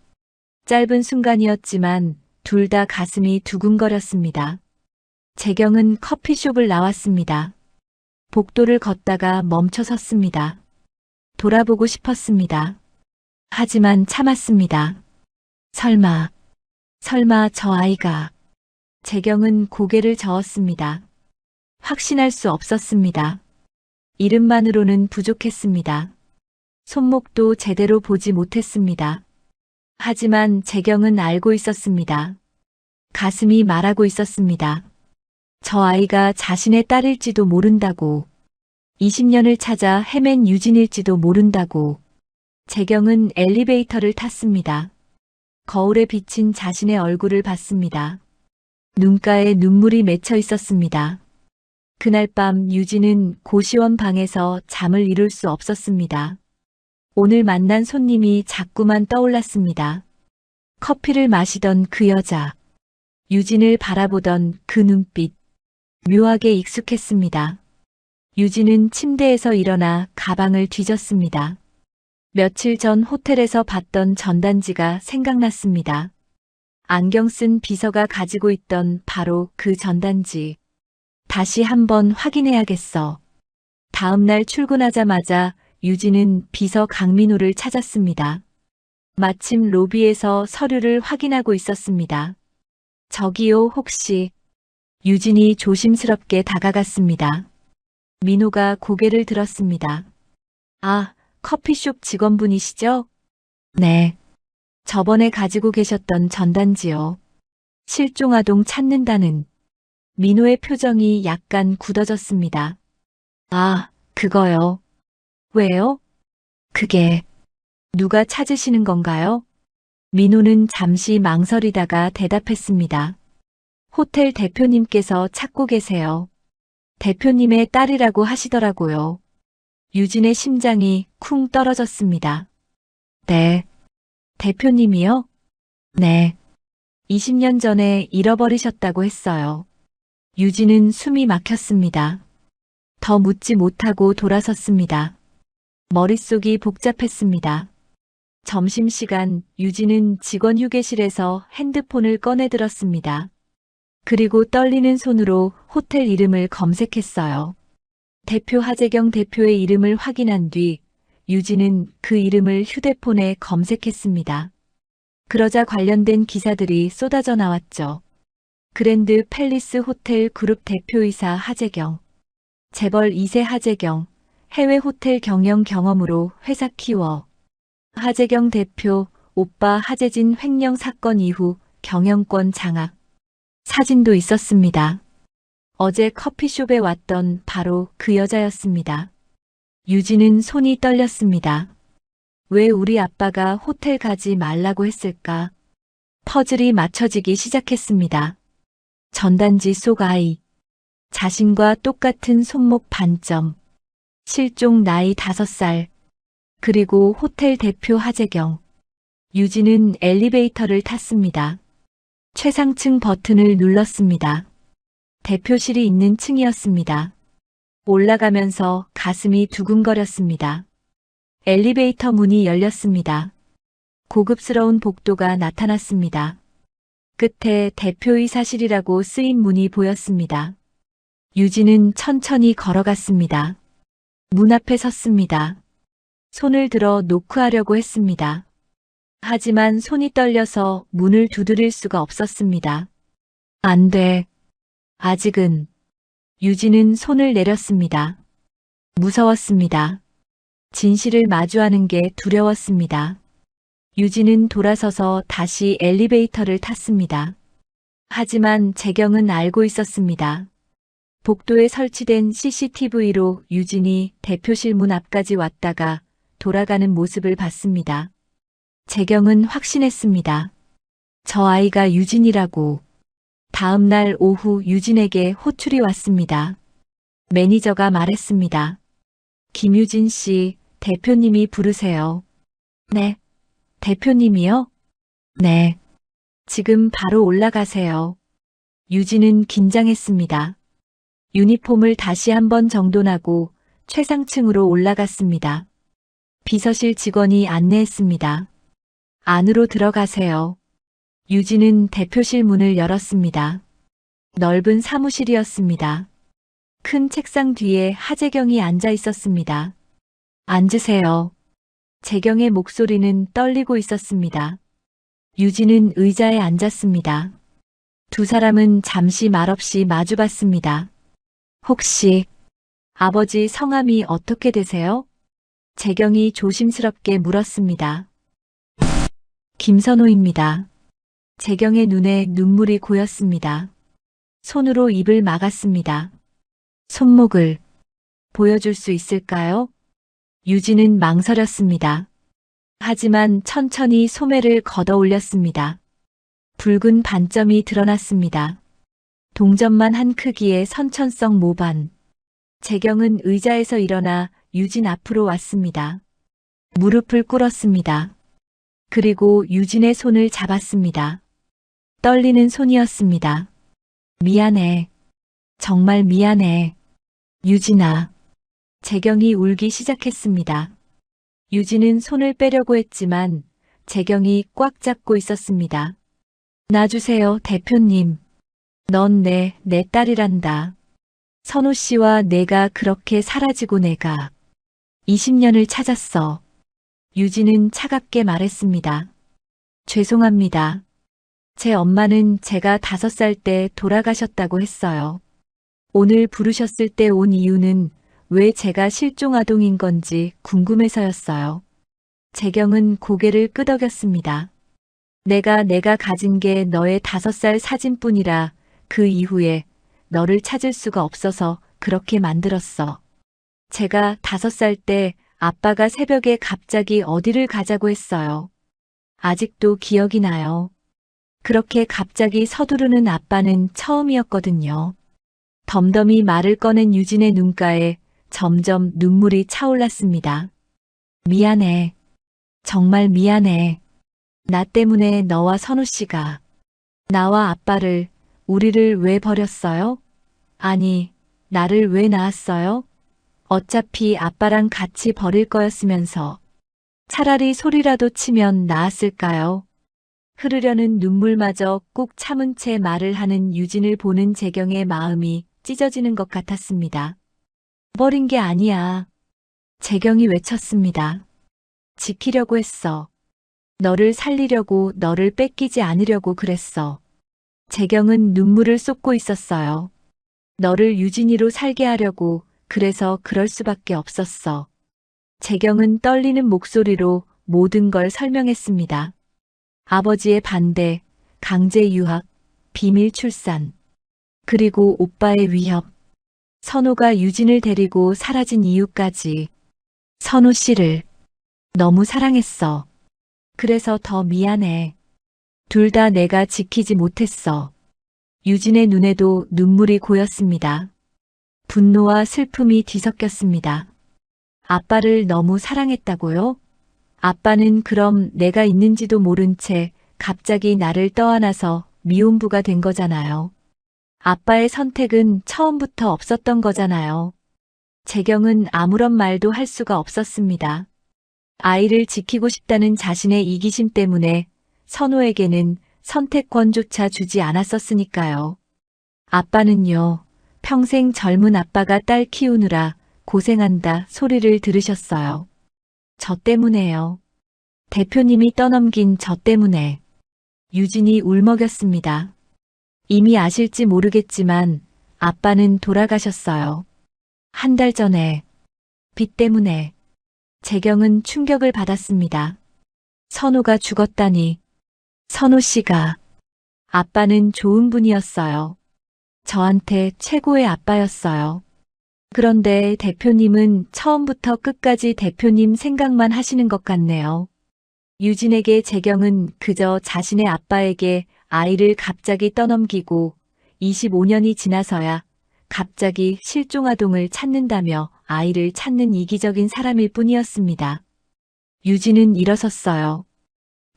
짧은 순간이었지만 둘 다 가슴이 두근거렸습니다. 재경은 커피숍을 나왔습니다. 복도를 걷다가 멈춰 섰습니다. 돌아보고 싶었습니다. 하지만 참았습니다. 설마 저 아이가. 재경은 고개를 저었습니다. 확신할 수 없었습니다. 이름만으로는 부족했습니다. 손목도 제대로 보지 못했습니다. 하지만 재경은 알고 있었습니다. 가슴이 말하고 있었습니다. 저 아이가 자신의 딸일지도 모른다고. 20년을 찾아 헤맨 유진일지도 모른다고. 재경은 엘리베이터를 탔습니다. 거울에 비친 자신의 얼굴을 봤습니다. 눈가에 눈물이 맺혀 있었습니다. 그날 밤 유진은 고시원 방에서 잠을 이룰 수 없었습니다. 오늘 만난 손님이 자꾸만 떠올랐습니다. 커피를 마시던 그 여자, 유진을 바라보던 그 눈빛, 묘하게 익숙했습니다. 유진은 침대에서 일어나 가방을 뒤졌습니다. 며칠 전 호텔에서 봤던 전단지가 생각났습니다. 안경 쓴 비서가 가지고 있던 바로 그 전단지. 다시 한번 확인해야겠어. 다음 날 출근하자마자 유진은 비서 강민호를 찾았습니다. 마침 로비에서 서류를 확인하고 있었습니다. 저기요, 혹시. 유진이 조심스럽게 다가갔습니다. 민호가 고개를 들었습니다. 아, 커피숍 직원분이시죠? 네. 저번에 가지고 계셨던 전단지요. 실종아동 찾는다는. 민호의 표정이 약간 굳어졌습니다. 아, 그거요. 왜요? 그게 누가 찾으시는 건가요? 민호는 잠시 망설이다가 대답했습니다. 호텔 대표님께서 찾고 계세요. 대표님의 딸이라고 하시더라고요. 유진의 심장이 쿵 떨어졌습니다. 네. 대표님이요? 네. 20년 전에 잃어버리셨다고 했어요. 유진은 숨이 막혔습니다. 더 묻지 못하고 돌아섰습니다. 머릿속이 복잡했습니다. 점심시간 유진은 직원 휴게실에서 핸드폰을 꺼내들었습니다. 그리고 떨리는 손으로 호텔 이름을 검색했어요. 대표 하재경 대표의 이름을 확인한 뒤 유진은 그 이름을 휴대폰에 검색했습니다. 그러자 관련된 기사들이 쏟아져 나왔죠. 그랜드 팰리스 호텔 그룹 대표이사 하재경, 재벌 2세 하재경, 해외 호텔 경영 경험으로 회사 키워. 하재경 대표, 오빠 하재진 횡령 사건 이후 경영권 장악. 사진도 있었습니다. 어제 커피숍에 왔던 바로 그 여자였습니다. 유진은 손이 떨렸습니다. 왜 우리 아빠가 호텔 가지 말라고 했을까? 퍼즐이 맞춰지기 시작했습니다. 전단지 속 아이. 자신과 똑같은 손목 반점. 실종 나이 5살. 그리고 호텔 대표 하재경. 유진은 엘리베이터를 탔습니다. 최상층 버튼을 눌렀습니다. 대표실이 있는 층이었습니다. 올라가면서 가슴이 두근거렸습니다. 엘리베이터 문이 열렸습니다. 고급스러운 복도가 나타났습니다. 끝에 대표이사실이라고 쓰인 문이 보였습니다. 유진은 천천히 걸어갔습니다. 문 앞에 섰습니다. 손을 들어 노크하려고 했습니다. 하지만 손이 떨려서 문을 두드릴 수가 없었습니다. 안 돼. 아직은. 유진은 손을 내렸습니다. 무서웠습니다. 진실을 마주하는 게 두려웠습니다. 유진은 돌아서서 다시 엘리베이터를 탔습니다. 하지만 재경은 알고 있었습니다. 복도에 설치된 CCTV로 유진이 대표실 문 앞까지 왔다가 돌아가는 모습을 봤습니다. 재경은 확신했습니다. 저 아이가 유진이라고. 다음 날 오후 유진에게 호출이 왔습니다. 매니저가 말했습니다. 김유진 씨, 대표님이 부르세요. 네. 대표님이요? 네. 지금 바로 올라가세요. 유진은 긴장했습니다. 유니폼을 다시 한번 정돈하고 최상층으로 올라갔습니다. 비서실 직원이 안내했습니다. 안으로 들어가세요. 유진은 대표실 문을 열었습니다. 넓은 사무실이었습니다. 큰 책상 뒤에 하재경이 앉아 있었습니다. 앉으세요. 재경의 목소리는 떨리고 있었습니다. 유진은 의자에 앉았습니다. 두 사람은 잠시 말없이 마주봤습니다. 혹시 아버지 성함이 어떻게 되세요? 재경이 조심스럽게 물었습니다. 김선호입니다. 재경의 눈에 눈물이 고였습니다. 손으로 입을 막았습니다. 손목을 보여줄 수 있을까요? 유진은 망설였습니다. 하지만 천천히 소매를 걷어 올렸습니다. 붉은 반점이 드러났습니다. 동전만 한 크기의 선천성 모반. 재경은 의자에서 일어나 유진 앞으로 왔습니다. 무릎을 꿇었습니다. 그리고 유진의 손을 잡았습니다. 떨리는 손이었습니다. 미안해. 정말 미안해. 유진아. 재경이 울기 시작했습니다. 유진은 손을 빼려고 했지만 재경이 꽉 잡고 있었습니다. 놔주세요, 대표님. 넌 내 딸이란다. 선호 씨와 내가 그렇게 사라지고 내가 20년을 찾았어. 유진은 차갑게 말했습니다. 죄송합니다. 제 엄마는 제가 5살 때 돌아가셨다고 했어요. 오늘 부르셨을 때 온 이유는 왜 제가 실종아동인 건지 궁금해서였어요. 재경은 고개를 끄덕였습니다. 내가 가진 게 너의 5살 사진뿐이라 그 이후에 너를 찾을 수가 없어서 그렇게 만들었어. 제가 5살 때 아빠가 새벽에 갑자기 어디를 가자고 했어요. 아직도 기억이 나요. 그렇게 갑자기 서두르는 아빠는 처음이었거든요. 덤덤히 말을 꺼낸 유진의 눈가에 점점 눈물이 차올랐습니다. 미안해. 정말 미안해. 나 때문에 너와 선우 씨가 나와 아빠를, 우리를 왜 버렸어요? 아니, 나를 왜 낳았어요? 어차피 아빠랑 같이 버릴 거였으면서 차라리 소리라도 치면 나았을까요? 흐르려는 눈물마저 꾹 참은 채 말을 하는 유진을 보는 재경의 마음이 찢어지는 것 같았습니다. 버린 게 아니야. 재경이 외쳤습니다. 지키려고 했어. 너를 살리려고, 너를 뺏기지 않으려고 그랬어. 재경은 눈물을 쏟고 있었어요. 너를 유진이로 살게 하려고, 그래서 그럴 수밖에 없었어. 재경은 떨리는 목소리로 모든 걸 설명했습니다. 아버지의 반대, 강제 유학, 비밀 출산, 그리고 오빠의 위협, 선호가 유진을 데리고 사라진 이유까지. 선호 씨를 너무 사랑했어. 그래서 더 미안해. 둘 다 내가 지키지 못했어. 유진의 눈에도 눈물이 고였습니다. 분노와 슬픔이 뒤섞였습니다. 아빠를 너무 사랑했다고요? 아빠는 그럼 내가 있는지도 모른 채 갑자기 나를 떠안아서 미혼부가 된 거잖아요. 아빠의 선택은 처음부터 없었던 거잖아요. 재경은 아무런 말도 할 수가 없었습니다. 아이를 지키고 싶다는 자신의 이기심 때문에 선호에게는 선택권조차 주지 않았었으니까요. 아빠는요, 평생 젊은 아빠가 딸 키우느라 고생한다 소리를 들으셨어요. 저 때문에요. 대표님이 떠넘긴 저 때문에. 유진이 울먹였습니다. 이미 아실지 모르겠지만 아빠는 돌아가셨어요. 한 달 전에. 빚 때문에. 재경은 충격을 받았습니다. 선호가 죽었다니. 선호 씨가. 아빠는 좋은 분이었어요. 저한테 최고의 아빠였어요. 그런데 대표님은 처음부터 끝까지 대표님 생각만 하시는 것 같네요. 유진에게 재경은 그저 자신의 아빠에게 아이를 갑자기 떠넘기고 25년이 지나서야 갑자기 실종아동을 찾는다며 아이를 찾는 이기적인 사람일 뿐이었습니다. 유진은 일어섰어요.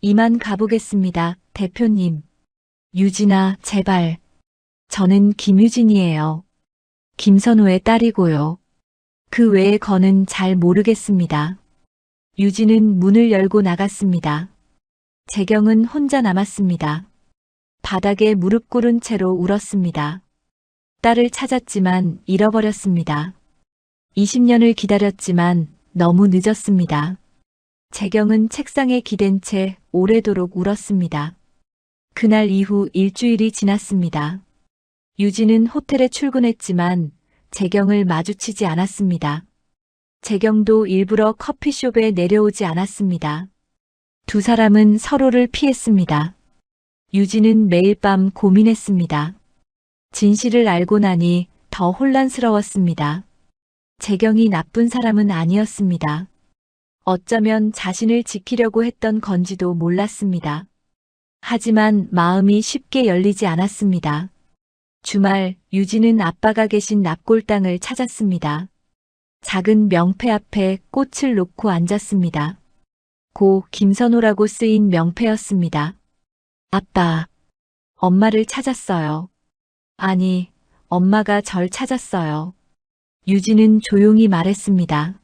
이만 가보겠습니다, 대표님. 유진아, 제발. 저는 김유진이에요. 김선호의 딸이고요. 그 외의 거는 잘 모르겠습니다. 유진은 문을 열고 나갔습니다. 재경은 혼자 남았습니다. 바닥에 무릎 꿇은 채로 울었습니다. 딸을 찾았지만 잃어버렸습니다. 20년을 기다렸지만 너무 늦었습니다. 재경은 책상에 기댄 채 오래도록 울었습니다. 그날 이후 일주일이 지났습니다. 유진은 호텔에 출근했지만 재경을 마주치지 않았습니다. 재경도 일부러 커피숍에 내려오지 않았습니다. 두 사람은 서로를 피했습니다. 유진은 매일 밤 고민했습니다. 진실을 알고 나니 더 혼란스러웠습니다. 재경이 나쁜 사람은 아니었습니다. 어쩌면 자신을 지키려고 했던 건지도 몰랐습니다. 하지만 마음이 쉽게 열리지 않았습니다. 주말 유진은 아빠가 계신 납골당을 찾았습니다. 작은 명패 앞에 꽃을 놓고 앉았습니다. 고 김선호라고 쓰인 명패였습니다. 아빠, 엄마를 찾았어요. 아니, 엄마가 절 찾았어요. 유진은 조용히 말했습니다.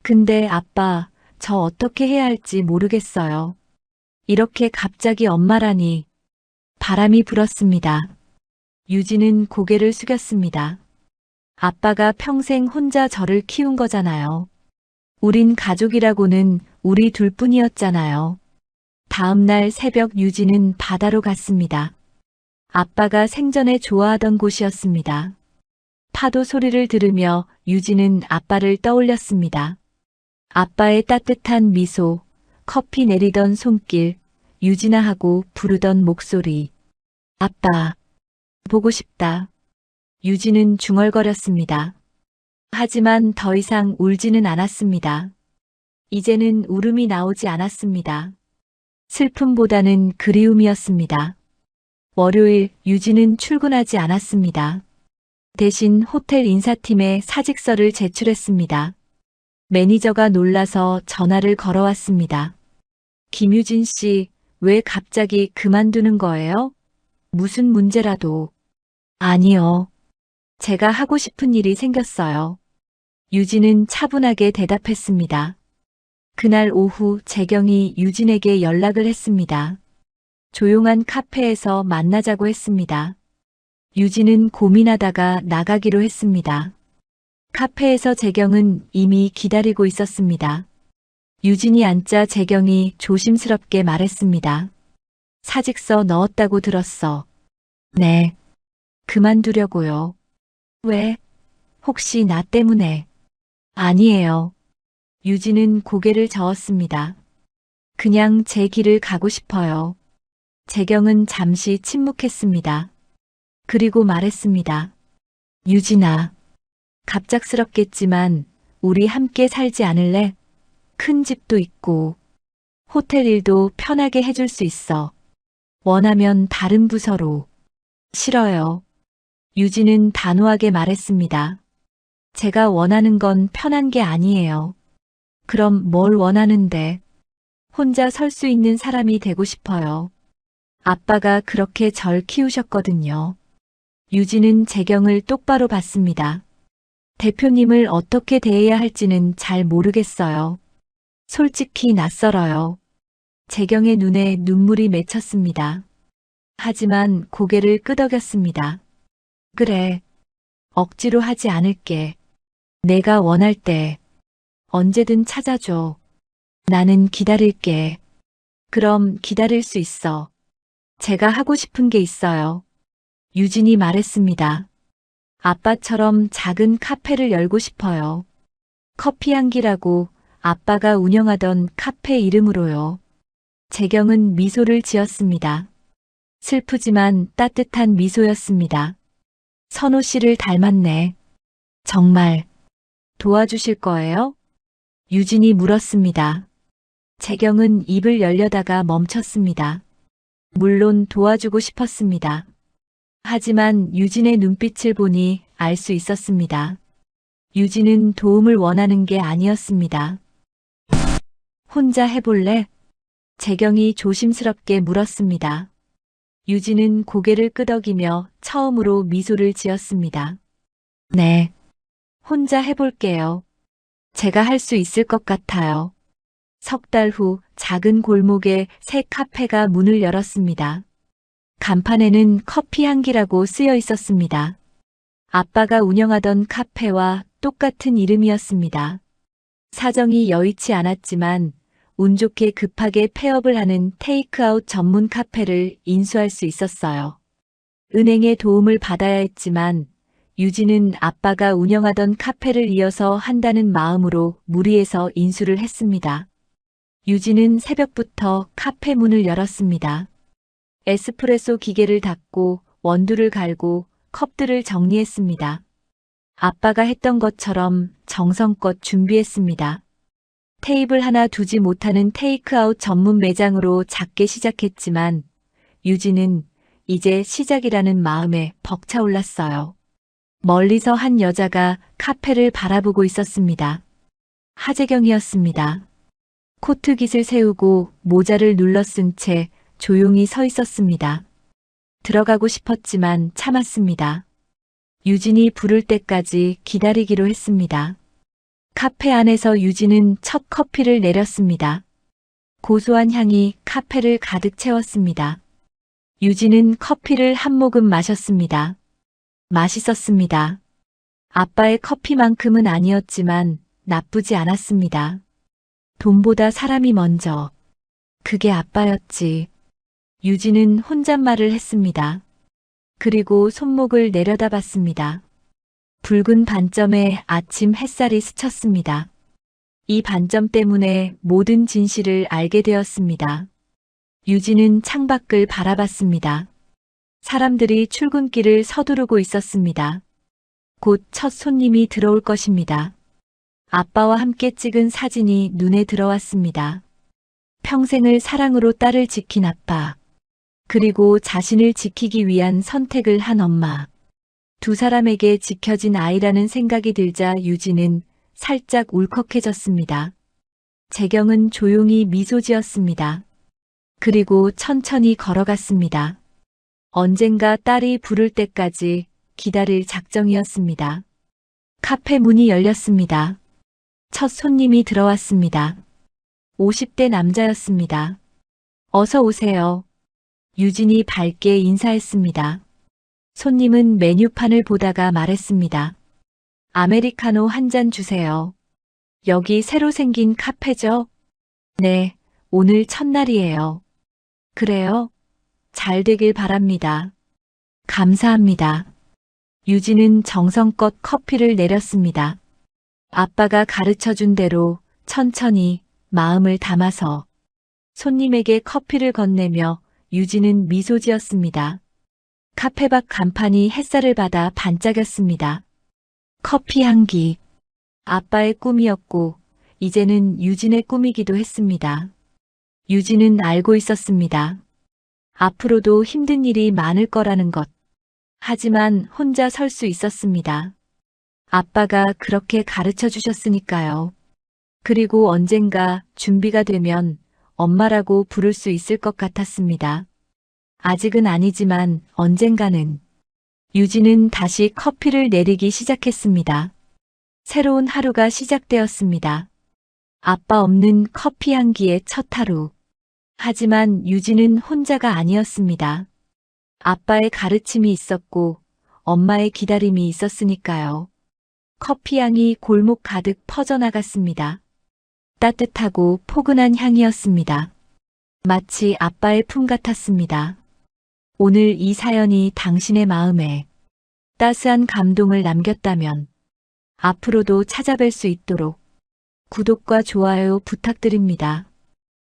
근데 아빠, 저 어떻게 해야 할지 모르겠어요. 이렇게 갑자기 엄마라니. 바람이 불었습니다. 유진은 고개를 숙였습니다. 아빠가 평생 혼자 저를 키운 거잖아요. 우린 가족이라고는 우리 둘뿐이었잖아요. 다음 날 새벽 유진은 바다로 갔습니다. 아빠가 생전에 좋아하던 곳이었습니다. 파도 소리를 들으며 유진은 아빠를 떠올렸습니다. 아빠의 따뜻한 미소, 커피 내리던 손길, 유진아 하고 부르던 목소리. 아빠, 보고 싶다. 유진은 중얼거렸습니다. 하지만 더 이상 울지는 않았습니다. 이제는 울음이 나오지 않았습니다. 슬픔보다는 그리움이었습니다. 월요일 유진은 출근하지 않았습니다. 대신 호텔 인사팀에 사직서를 제출했습니다. 매니저가 놀라서 전화를 걸어왔습니다. 김유진 씨, 왜 갑자기 그만두는 거예요? 무슨 문제라도. 아니요. 제가 하고 싶은 일이 생겼어요. 유진은 차분하게 대답했습니다. 그날 오후 재경이 유진에게 연락을 했습니다. 조용한 카페에서 만나자고 했습니다. 유진은 고민하다가 나가기로 했습니다. 카페에서 재경은 이미 기다리고 있었습니다. 유진이 앉자 재경이 조심스럽게 말했습니다. 사직서 넣었다고 들었어. 네. 그만두려고요. 왜? 혹시 나 때문에? 아니에요. 유진은 고개를 저었습니다. 그냥 제 길을 가고 싶어요. 재경은 잠시 침묵했습니다. 그리고 말했습니다. 유진아, 갑작스럽겠지만 우리 함께 살지 않을래? 큰 집도 있고 호텔 일도 편하게 해줄 수 있어. 원하면 다른 부서로. 싫어요. 유진은 단호하게 말했습니다. 제가 원하는 건 편한 게 아니에요. 그럼 뭘 원하는데? 혼자 설 수 있는 사람이 되고 싶어요. 아빠가 그렇게 절 키우셨거든요. 유진은 재경을 똑바로 봤습니다. 대표님을 어떻게 대해야 할지는 잘 모르겠어요. 솔직히 낯설어요. 재경의 눈에 눈물이 맺혔습니다. 하지만 고개를 끄덕였습니다. 그래. 억지로 하지 않을게. 내가 원할 때 언제든 찾아줘. 나는 기다릴게. 그럼 기다릴 수 있어. 제가 하고 싶은 게 있어요. 유진이 말했습니다. 아빠처럼 작은 카페를 열고 싶어요. 커피 향기라고 아빠가 운영하던 카페 이름으로요. 재경은 미소를 지었습니다. 슬프지만 따뜻한 미소였습니다. 선호 씨를 닮았네. 정말 도와주실 거예요? 유진이 물었습니다. 재경은 입을 열려다가 멈췄습니다. 물론 도와주고 싶었습니다. 하지만 유진의 눈빛을 보니 알 수 있었습니다. 유진은 도움을 원하는 게 아니었습니다. 혼자 해볼래? 재경이 조심스럽게 물었습니다. 유진은 고개를 끄덕이며 처음으로 미소를 지었습니다. 네. 혼자 해볼게요. 제가 할 수 있을 것 같아요. 석 달 후 작은 골목에 새 카페가 문을 열었습니다. 간판에는 커피 향기라고 쓰여 있었습니다. 아빠가 운영하던 카페와 똑같은 이름이었습니다. 사정이 여의치 않았지만 운 좋게 급하게 폐업을 하는 테이크아웃 전문 카페를 인수할 수 있었어요. 은행의 도움을 받아야 했지만 유진은 아빠가 운영하던 카페를 이어서 한다는 마음으로 무리해서 인수를 했습니다. 유진은 새벽부터 카페 문을 열었습니다. 에스프레소 기계를 닫고 원두를 갈고 컵들을 정리했습니다. 아빠가 했던 것처럼 정성껏 준비했습니다. 테이블 하나 두지 못하는 테이크아웃 전문 매장으로 작게 시작했지만 유진은 이제 시작이라는 마음에 벅차올랐어요. 멀리서 한 여자가 카페를 바라보고 있었습니다. 하재경이었습니다. 코트깃을 세우고 모자를 눌러쓴 채 조용히 서 있었습니다. 들어가고 싶었지만 참았습니다. 유진이 부를 때까지 기다리기로 했습니다. 카페 안에서 유진은 첫 커피를 내렸습니다. 고소한 향이 카페를 가득 채웠습니다. 유진은 커피를 한 모금 마셨습니다. 맛있었습니다. 아빠의 커피만큼은 아니었지만 나쁘지 않았습니다. 돈보다 사람이 먼저. 그게 아빠였지. 유진은 혼잣말을 했습니다. 그리고 손목을 내려다봤습니다. 붉은 반점에 아침 햇살이 스쳤습니다. 이 반점 때문에 모든 진실을 알게 되었습니다. 유진은 창밖을 바라봤습니다. 사람들이 출근길을 서두르고 있었습니다. 곧 첫 손님이 들어올 것입니다. 아빠와 함께 찍은 사진이 눈에 들어왔습니다. 평생을 사랑으로 딸을 지킨 아빠. 그리고 자신을 지키기 위한 선택을 한 엄마. 두 사람에게 지켜진 아이라는 생각이 들자 유진은 살짝 울컥해졌습니다. 재경은 조용히 미소 지었습니다. 그리고 천천히 걸어갔습니다. 언젠가 딸이 부를 때까지 기다릴 작정이었습니다. 카페 문이 열렸습니다. 첫 손님이 들어왔습니다. 50대 남자였습니다. 어서 오세요. 유진이 밝게 인사했습니다. 손님은 메뉴판을 보다가 말했습니다. 아메리카노 한 잔 주세요. 여기 새로 생긴 카페죠? 네, 오늘 첫날이에요. 그래요? 잘 되길 바랍니다. 감사합니다. 유진은 정성껏 커피를 내렸습니다. 아빠가 가르쳐준 대로 천천히 마음을 담아서 손님에게 커피를 건네며 유진은 미소 지었습니다. 카페 밖 간판이 햇살을 받아 반짝였습니다. 커피 향기. 아빠의 꿈이었고 이제는 유진의 꿈이기도 했습니다. 유진은 알고 있었습니다. 앞으로도 힘든 일이 많을 거라는 것. 하지만 혼자 설 수 있었습니다. 아빠가 그렇게 가르쳐 주셨으니까요. 그리고 언젠가 준비가 되면 엄마라고 부를 수 있을 것 같았습니다. 아직은 아니지만 언젠가는. 유진은 다시 커피를 내리기 시작했습니다. 새로운 하루가 시작되었습니다. 아빠 없는 커피 향기의 첫 하루. 하지만 유진은 혼자가 아니었습니다. 아빠의 가르침이 있었고 엄마의 기다림이 있었으니까요. 커피 향이 골목 가득 퍼져나갔습니다. 따뜻하고 포근한 향이었습니다. 마치 아빠의 품 같았습니다. 오늘 이 사연이 당신의 마음에 따스한 감동을 남겼다면 앞으로도 찾아뵐 수 있도록 구독과 좋아요 부탁드립니다.